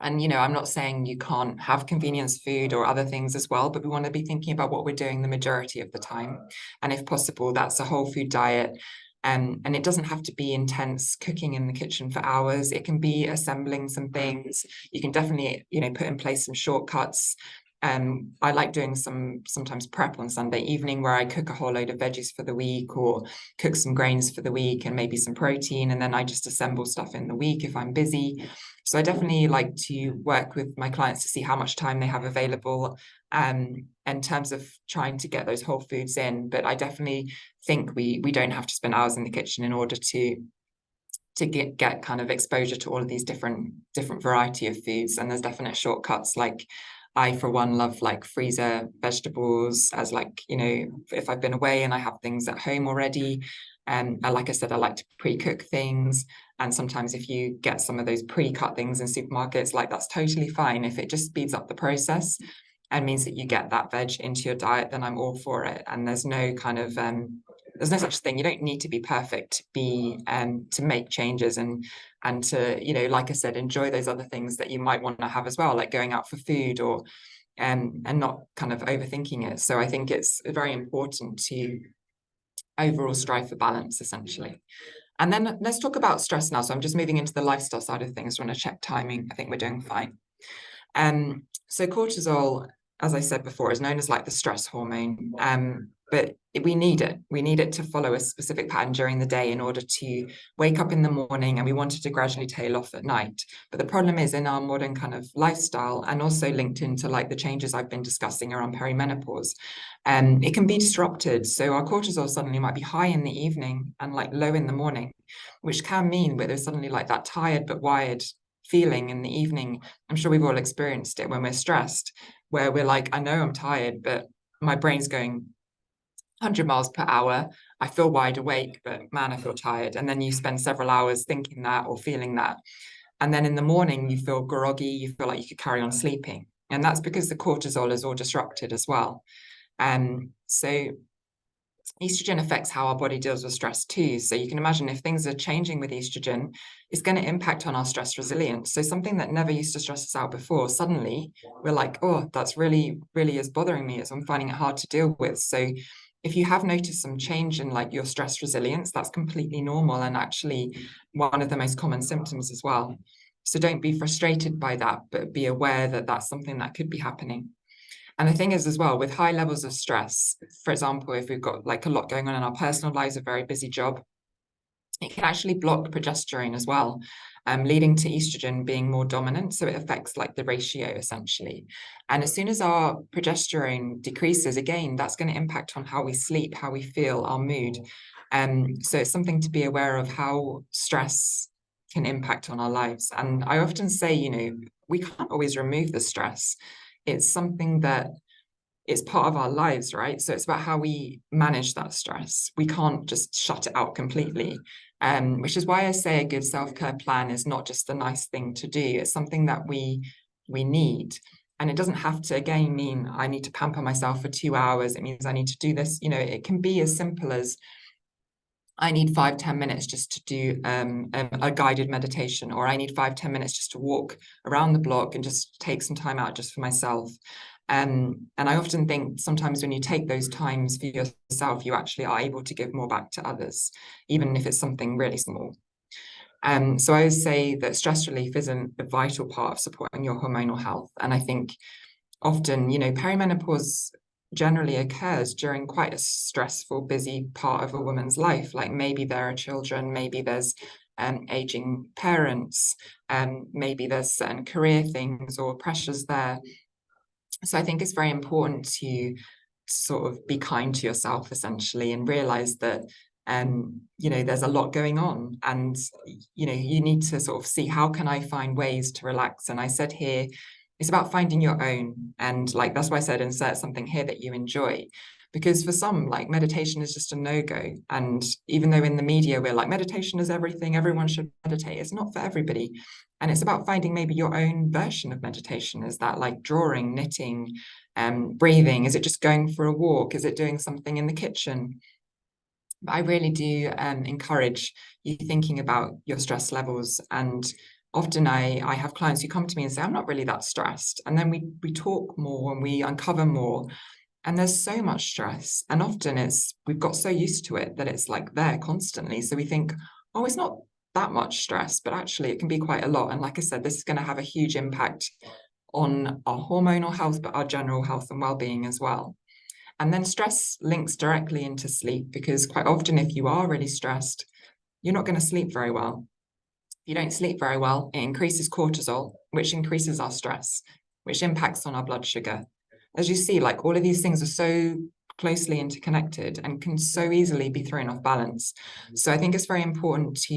S2: And, you know, I'm not saying you can't have convenience food or other things as well, but we want to be thinking about what we're doing the majority of the time. And if possible, that's a whole food diet. And it doesn't have to be intense cooking in the kitchen for hours. It can be assembling some things. You can definitely, you know, put in place some shortcuts. I like doing sometimes prep on Sunday evening, where I cook a whole load of veggies for the week, or cook some grains for the week and maybe some protein. And then I just assemble stuff in the week if I'm busy. So I definitely like to work with my clients to see how much time they have available in terms of trying to get those whole foods in. But I definitely think we don't have to spend hours in the kitchen in order to get kind of exposure to all of these different variety of foods. And there's definite shortcuts. Like, I, for one, love like freezer vegetables, as like, you know, if I've been away and I have things at home already. And like I said, I like to pre-cook things. And sometimes if you get some of those pre-cut things in supermarkets, like, that's totally fine. If it just speeds up the process and means that you get that veg into your diet, then I'm all for it. And there's no kind of there's no such thing. You don't need to be perfect to be to make changes and to, you know, like I said, enjoy those other things that you might want to have as well, like going out for food, or and not kind of overthinking it. So I think it's very important to overall strive for balance, essentially. And then let's talk about stress now. So I'm just moving into the lifestyle side of things. I want to check timing. I think we're doing fine. So cortisol, as I said before, is known as like the stress hormone. But we need it. We need it to follow a specific pattern during the day in order to wake up in the morning, and we want it to gradually tail off at night. But the problem is, in our modern kind of lifestyle, and also linked into like the changes I've been discussing around perimenopause, it can be disrupted. So our cortisol suddenly might be high in the evening and like low in the morning, which can mean that there's suddenly like that tired but wired feeling in the evening. I'm sure we've all experienced it when we're stressed, where we're like, I know I'm tired, but my brain's going 100 miles per hour. I feel wide awake, but man, I feel tired. And then you spend several hours thinking that or feeling that. And then in the morning, you feel groggy, you feel like you could carry on sleeping. And that's because the cortisol is all disrupted as well. So estrogen affects how our body deals with stress too. So you can imagine, if things are changing with estrogen, it's going to impact on our stress resilience. So something that never used to stress us out before, suddenly we're like, oh, that's really, really is bothering me. I'm finding it hard to deal with. So if you have noticed some change in like your stress resilience, that's completely normal, and actually one of the most common symptoms as well. So don't be frustrated by that, but be aware that that's something that could be happening. And the thing is as well, with high levels of stress, for example, if we've got like a lot going on in our personal lives, a very busy job, it can actually block progesterone as well, leading to estrogen being more dominant. So it affects like the ratio essentially. And as soon as our progesterone decreases, again, that's going to impact on how we sleep, how we feel, our mood. So it's something to be aware of, how stress can impact on our lives. And I often say, you know, we can't always remove the stress. It's something that is part of our lives, right? So it's about how we manage that stress. We can't just shut it out completely. Which is why I say a good self-care plan is not just a nice thing to do. It's something that we need. And it doesn't have to, again, mean I need to pamper myself for 2 hours. It means I need to do this. You know, it can be as simple as I need 5-10 minutes just to do a guided meditation, or I need 5-10 minutes just to walk around the block and just take some time out just for myself. And I often think sometimes when you take those times for yourself, you actually are able to give more back to others, even if it's something really small. So I would say that stress relief is a vital part of supporting your hormonal health. And I think often, perimenopause generally occurs during quite a stressful, busy part of a woman's life. Like maybe there are children, maybe there's aging parents, maybe there's certain career things or pressures there. So I think it's very important to sort of be kind to yourself essentially and realize that there's a lot going on, and you need to sort of see, how can I find ways to relax? And I said here, it's about finding your own, and like that's why I said insert something here that you enjoy, because for some, like, meditation is just a no-go. And even though in the media we're like, meditation is everything, everyone should meditate, it's not for everybody. And it's about finding maybe your own version of meditation. Is that like drawing, knitting, breathing? Is it just going for a walk? Is it doing something in the kitchen? But I really do encourage you thinking about your stress levels. And often I have clients who come to me and say, I'm not really that stressed. And then we talk more and we uncover more. And there's so much stress. And often we've got so used to it that it's like there constantly. So we think, oh, it's not that much stress, but actually it can be quite a lot. And like I said, this is going to have a huge impact on our hormonal health, but our general health and well-being as well. And then stress links directly into sleep, because quite often if you are really stressed, you're not going to sleep very well. If you don't sleep very well, it increases cortisol, which increases our stress, which impacts on our blood sugar. As you see, like, all of these things are so closely interconnected and can so easily be thrown off balance. So I think it's very important to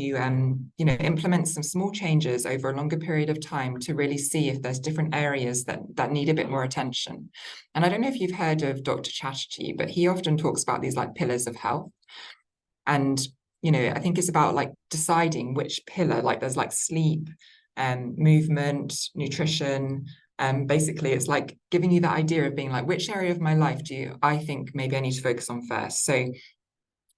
S2: implement some small changes over a longer period of time to really see if there's different areas that need a bit more attention. And I don't know if you've heard of Dr. Chatterjee, but he often talks about these like pillars of health. And I think it's about like deciding which pillar, like there's like sleep, movement, nutrition. Basically, it's like giving you that idea of being like, which area of my life I think maybe I need to focus on first? So,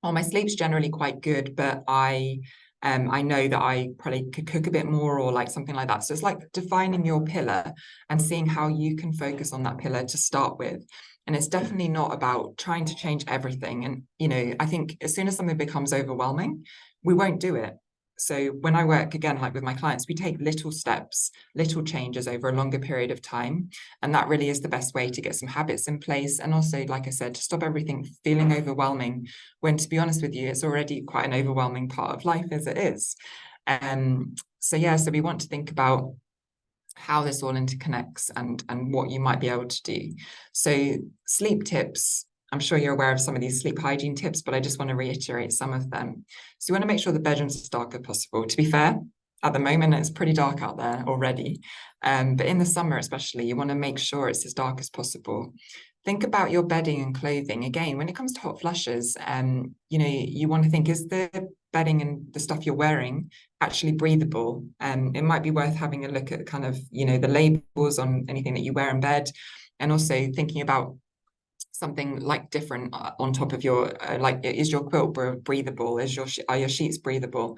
S2: well, my sleep's generally quite good, but I know that I probably could cook a bit more, or like something like that. So it's like defining your pillar and seeing how you can focus on that pillar to start with. And it's definitely not about trying to change everything. And, I think as soon as something becomes overwhelming, we won't do it. So when I work, again, like with my clients, we take little steps, little changes over a longer period of time. And that really is the best way to get some habits in place. And also, like I said, to stop everything feeling overwhelming, when, to be honest with you, it's already quite an overwhelming part of life as it is. So we want to think about how this all interconnects and what you might be able to do. So sleep tips, I'm sure you're aware of some of these sleep hygiene tips, but I just want to reiterate some of them. So you want to make sure the bedroom's as dark as possible. To be fair, at the moment, it's pretty dark out there already. But in the summer, especially, you want to make sure it's as dark as possible. Think about your bedding and clothing. Again, when it comes to hot flushes, you want to think, is the bedding and the stuff you're wearing actually breathable? It might be worth having a look at kind of, the labels on anything that you wear in bed, and also thinking about something like different on top of your, is your quilt breathable? Are your sheets breathable?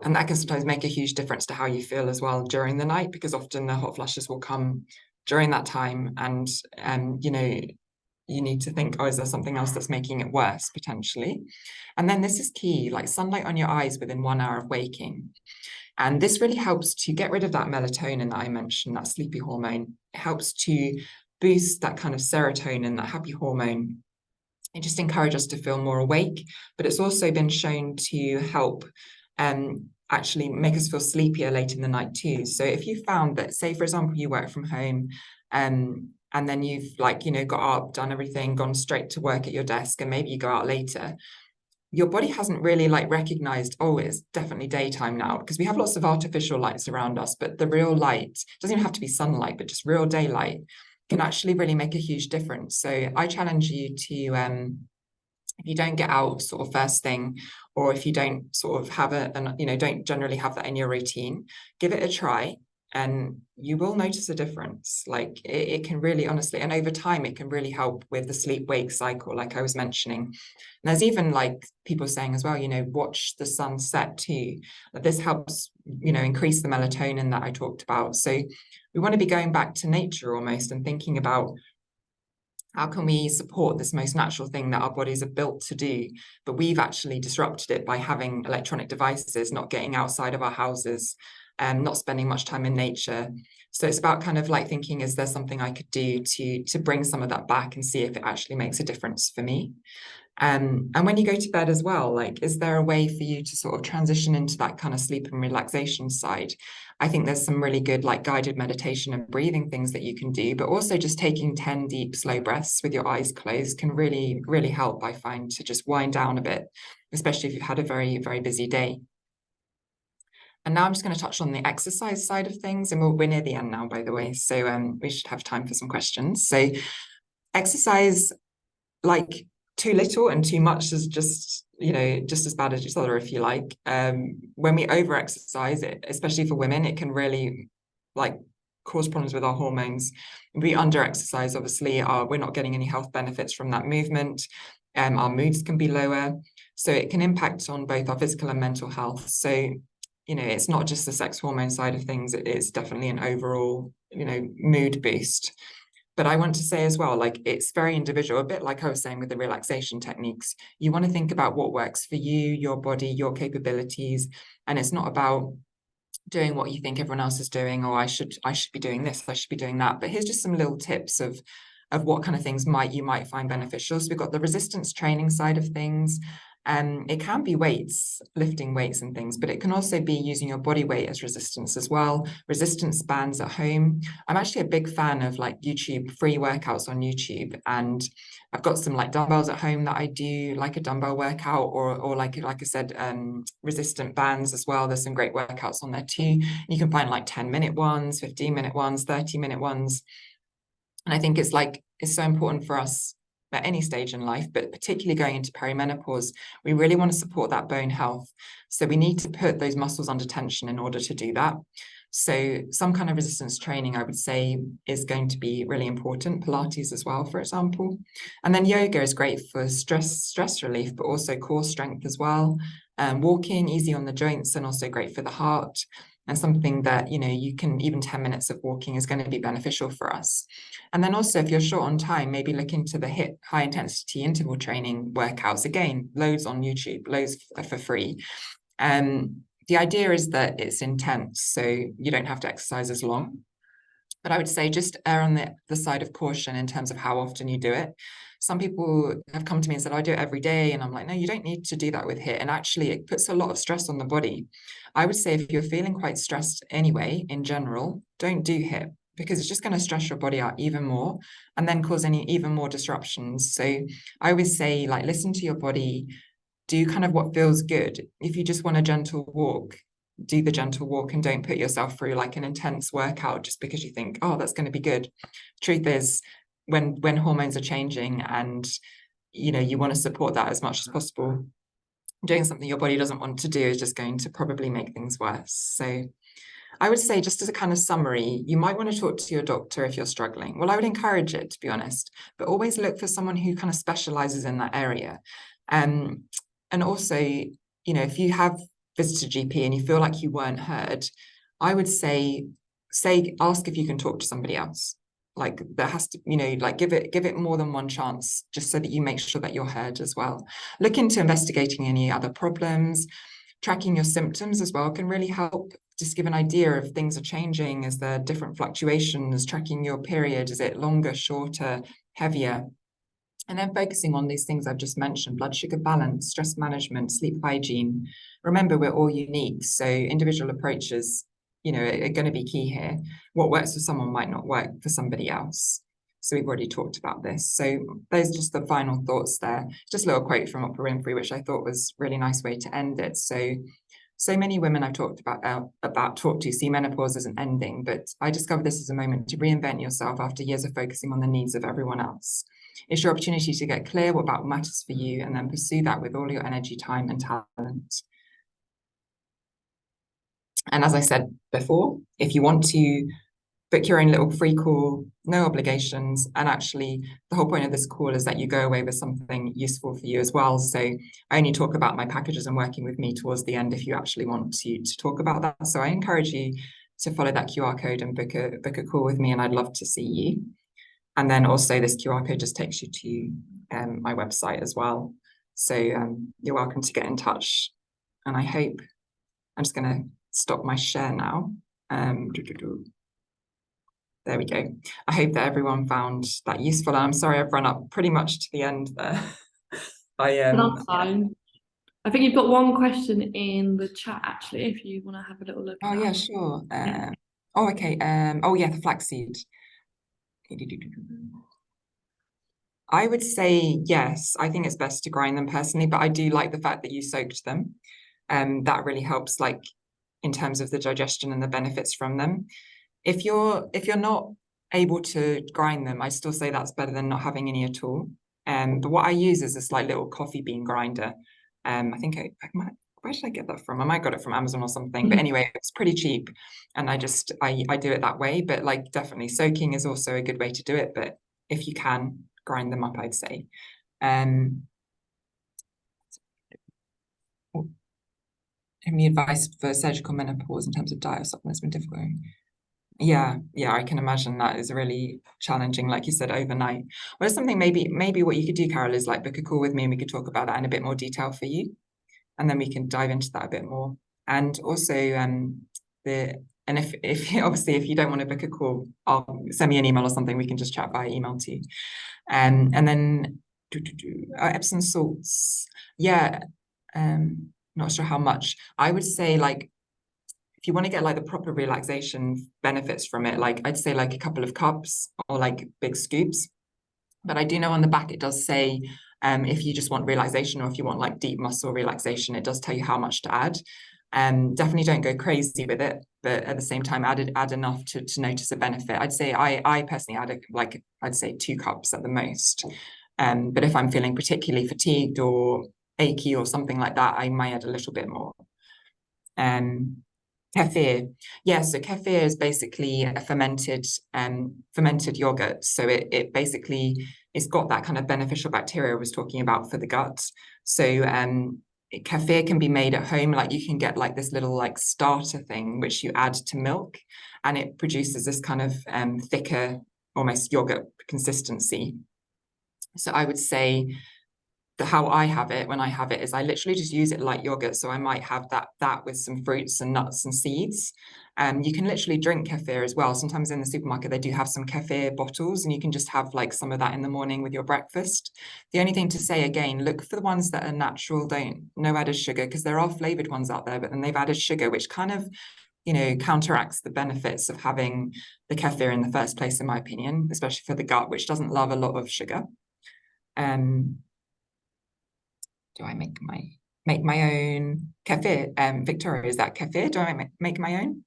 S2: And that can sometimes make a huge difference to how you feel as well during the night, because often the hot flushes will come during that time, and you need to think, oh, is there something else that's making it worse potentially? And then this is key, like sunlight on your eyes within 1 hour of waking. And this really helps to get rid of that melatonin that I mentioned, that sleepy hormone. It helps to boost that kind of serotonin, that happy hormone. It just encourages us to feel more awake, but it's also been shown to help actually make us feel sleepier late in the night too. So if you found that, say, for example, you work from home, and then you've got up, done everything, gone straight to work at your desk, and maybe you go out later, your body hasn't really recognized, oh, it's definitely daytime now, because we have lots of artificial lights around us, but the real light doesn't even have to be sunlight, but just real daylight can actually really make a huge difference. So I challenge you to, if you don't get out sort of first thing, or if you don't sort of have don't generally have that in your routine, give it a try. and you will notice a difference. Like it can really, honestly, and over time it can really help with the sleep-wake cycle, like I was mentioning. And there's even like people saying as well, you know, watch the sun set too. This helps, you know, increase the melatonin that I talked about. So we want to be going back to nature almost and thinking about how can we support this most natural thing that our bodies are built to do, but we've actually disrupted it by having electronic devices, not getting outside of our houses, not spending much time in nature. So it's about kind of like thinking, is there something I could do to bring some of that back and see if it actually makes a difference for me? And when you go to bed as well, like, is there a way for you to sort of transition into that kind of sleep and relaxation side? I think there's some really good like guided meditation and breathing things that you can do, but also just taking 10 deep, slow breaths with your eyes closed can really, really help, I find, to just wind down a bit, especially if you've had a very, very busy day. And now I'm just going to touch on the exercise side of things, and we're near the end now, by the way, so we should have time for some questions. So exercise, like too little and too much is just, you know, just as bad as each other, if you like. When we over exercise it, especially for women, it can really like cause problems with our hormones. We under exercise, obviously, we're not getting any health benefits from that movement. Our moods can be lower, so it can impact on both our physical and mental health. So, you know, it's not just the sex hormone side of things, it is definitely an overall, you know, mood boost. But I want to say as well, like it's very individual, a bit like I was saying with the relaxation techniques. You want to think about what works for you, your body, your capabilities. And it's not about doing what you think everyone else is doing, or I should be doing this, I should be doing that. But here's just some little tips of what kind of things you might find beneficial. So we've got the resistance training side of things. It can be weights, lifting weights and things, but it can also be using your body weight as resistance as well. Resistance bands at home. I'm actually a big fan of like YouTube, free workouts on YouTube. And I've got some like dumbbells at home that I do like a dumbbell workout, or like I said, resistant bands as well. There's some great workouts on there too. You can find like 10-minute ones, 15-minute ones, 30-minute ones. And I think it's so important for us at any stage in life, but particularly going into perimenopause, we really want to support that bone health. So we need to put those muscles under tension in order to do that. So some kind of resistance training, I would say, is going to be really important. Pilates as well, for example. And then yoga is great for stress relief, but also core strength as well. Walking, easy on the joints, and also great for the heart. And something that, you know, you can, even 10 minutes of walking is going to be beneficial for us. And then also, if you're short on time, maybe look into the HIIT, high intensity interval training workouts. Again, loads on YouTube, loads for free. The idea is that it's intense, so you don't have to exercise as long. But I would say just err on the side of caution in terms of how often you do it. Some people have come to me and said, I do it every day. And I'm like, no, you don't need to do that with HIIT. And actually, it puts a lot of stress on the body. I would say if you're feeling quite stressed anyway, in general, don't do HIIT, because it's just going to stress your body out even more and then cause even more disruptions. So I always say, like, listen to your body, do kind of what feels good. If you just want a gentle walk, do the gentle walk, and don't put yourself through like an intense workout just because you think, oh, that's going to be good. Truth is, when hormones are changing and, you know, you want to support that as much as possible, doing something your body doesn't want to do is just going to probably make things worse. So I would say, just as a kind of summary, you might want to talk to your doctor if you're struggling. Well, I would encourage it, to be honest, but always look for someone who kind of specializes in that area. And also, you know, if you have visited GP and you feel like you weren't heard, I would say ask if you can talk to somebody else. Like, there has to, you know, like give it more than one chance, just so that you make sure that you're heard as well. Look into investigating any other problems. Tracking your symptoms as well can really help just give an idea if things are changing. Is there different fluctuations? Tracking your period, is it longer, shorter, heavier? And then focusing on these things I've just mentioned: blood sugar balance, stress management, sleep hygiene. Remember, we're all unique, so individual approaches, you know, are going to be key here. What works for someone might not work for somebody else. So we've already talked about this. So those are just the final thoughts there. Just a little quote from Oprah Winfrey, which I thought was a really nice way to end it. So many women I've talked to see menopause as an ending, but I discovered this as a moment to reinvent yourself after years of focusing on the needs of everyone else. It's your opportunity to get clear about what matters for you, and then pursue that with all your energy, time, and talent. And as I said before, if you want to book your own little free call, no obligations. And actually, the whole point of this call is that you go away with something useful for you as well. So I only talk about my packages and working with me towards the end if you actually want to talk about that. So I encourage you to follow that QR code and book a call with me, and I'd love to see you. And then also this QR code just takes you to my website as well. So you're welcome to get in touch. And I hope, I'm just going to stop my share now. There we go. I hope that everyone found that useful. I'm sorry I've run up pretty much to the end there.
S1: That's fine. I think you've got one question in the chat actually, if you want to have a little look.
S2: Oh yeah, sure. Oh, okay. Oh yeah, the flaxseed. I would say yes. I think it's best to grind them personally, but I do like the fact that you soaked them. That really helps, like in terms of the digestion and the benefits from them. If you're not able to grind them, I still say that's better than not having any at all. But what I use is this like little coffee bean grinder. I think I might, where did I get that from? I might got it from Amazon or something. But anyway, it's pretty cheap, and I do it that way. But like definitely soaking is also a good way to do it. But if you can grind them up, I'd say. Any advice for surgical menopause in terms of diet or supplements been difficult? Yeah, I can imagine that is really challenging, like you said, overnight. Well, something maybe what you could do, Carol, is like book a call with me and we could talk about that in a bit more detail for you, and then we can dive into that a bit more. And also, if obviously if you don't want to book a call, I'll send me an email or something. We can just chat via email too. And then Epsom salts. Yeah, not sure how much. I would say like, if you want to get like the proper relaxation benefits from it, like I'd say like a couple of cups or like big scoops. But I do know on the back it does say if you just want relaxation or if you want like deep muscle relaxation, it does tell you how much to add. Definitely don't go crazy with it, but at the same time add enough to notice a benefit. I'd say I personally add I'd say 2 cups at the most. But if I'm feeling particularly fatigued or achy or something like that, I might add a little bit more. Kefir. Yeah, so kefir is basically a fermented yogurt. So it basically, it's got that kind of beneficial bacteria I was talking about for the gut. So kefir can be made at home. Like you can get like this little like starter thing which you add to milk, and it produces this kind of thicker, almost yogurt consistency. So I would say how I have it when I have it is I literally just use it like yogurt. So I might have that with some fruits and nuts and seeds. You can literally drink kefir as well. Sometimes in the supermarket they do have some kefir bottles, and you can just have like some of that in the morning with your breakfast. The only thing to say again, look for the ones that are natural, no added sugar, because there are flavored ones out there, but then they've added sugar, which kind of counteracts the benefits of having the kefir in the first place, in my opinion, especially for the gut, which doesn't love a lot of sugar. Do I make my own kefir? Victoria, is that kefir? Do I make my own?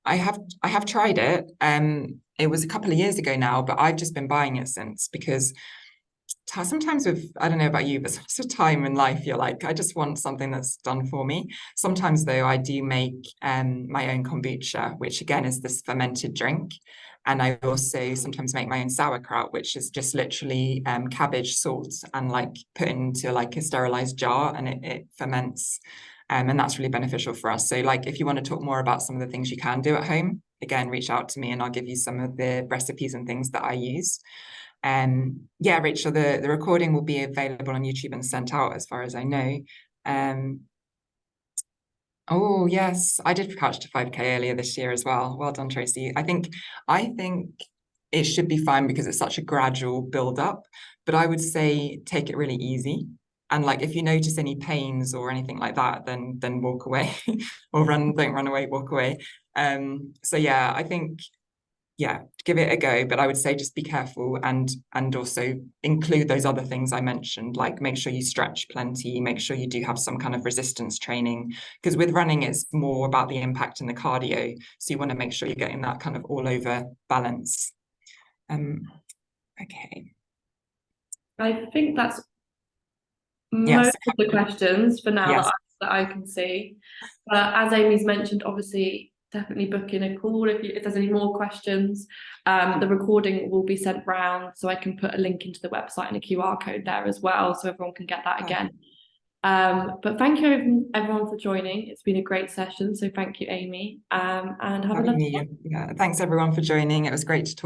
S2: I have tried it. It was a couple of years ago now, but I've just been buying it since, because sometimes I don't know about you, but it's a time in life you're like, I just want something that's done for me. Sometimes though, I do make my own kombucha, which again is this fermented drink. And I also sometimes make my own sauerkraut, which is just literally cabbage, salt, and like put into like a sterilized jar, and it ferments. And that's really beneficial for us. So like, if you want to talk more about some of the things you can do at home, again, reach out to me and I'll give you some of the recipes and things that I use. Yeah, Rachel, the recording will be available on YouTube and sent out as far as I know. Oh yes, I did Couch to 5K earlier this year as well. Well done, Tracy. I think it should be fine because it's such a gradual build up, but I would say take it really easy. And like if you notice any pains or anything like that, then walk away or don't run away, walk away. So yeah, I think give it a go, but I would say just be careful and also include those other things I mentioned, like make sure you stretch plenty, make sure you do have some kind of resistance training, because with running it's more about the impact and the cardio, so you want to make sure you're getting that kind of all over balance. Okay,
S1: I think that's most of the questions for now that that I can see. But as Amy's mentioned, obviously, definitely book in a call if there's any more questions. The recording will be sent round, so I can put a link into the website and a QR code there as well, so everyone can get that again. But thank you everyone for joining. It's been a great session, so thank you, Amy, and have a lovely day.
S2: Yeah, thanks everyone for joining. It was great to talk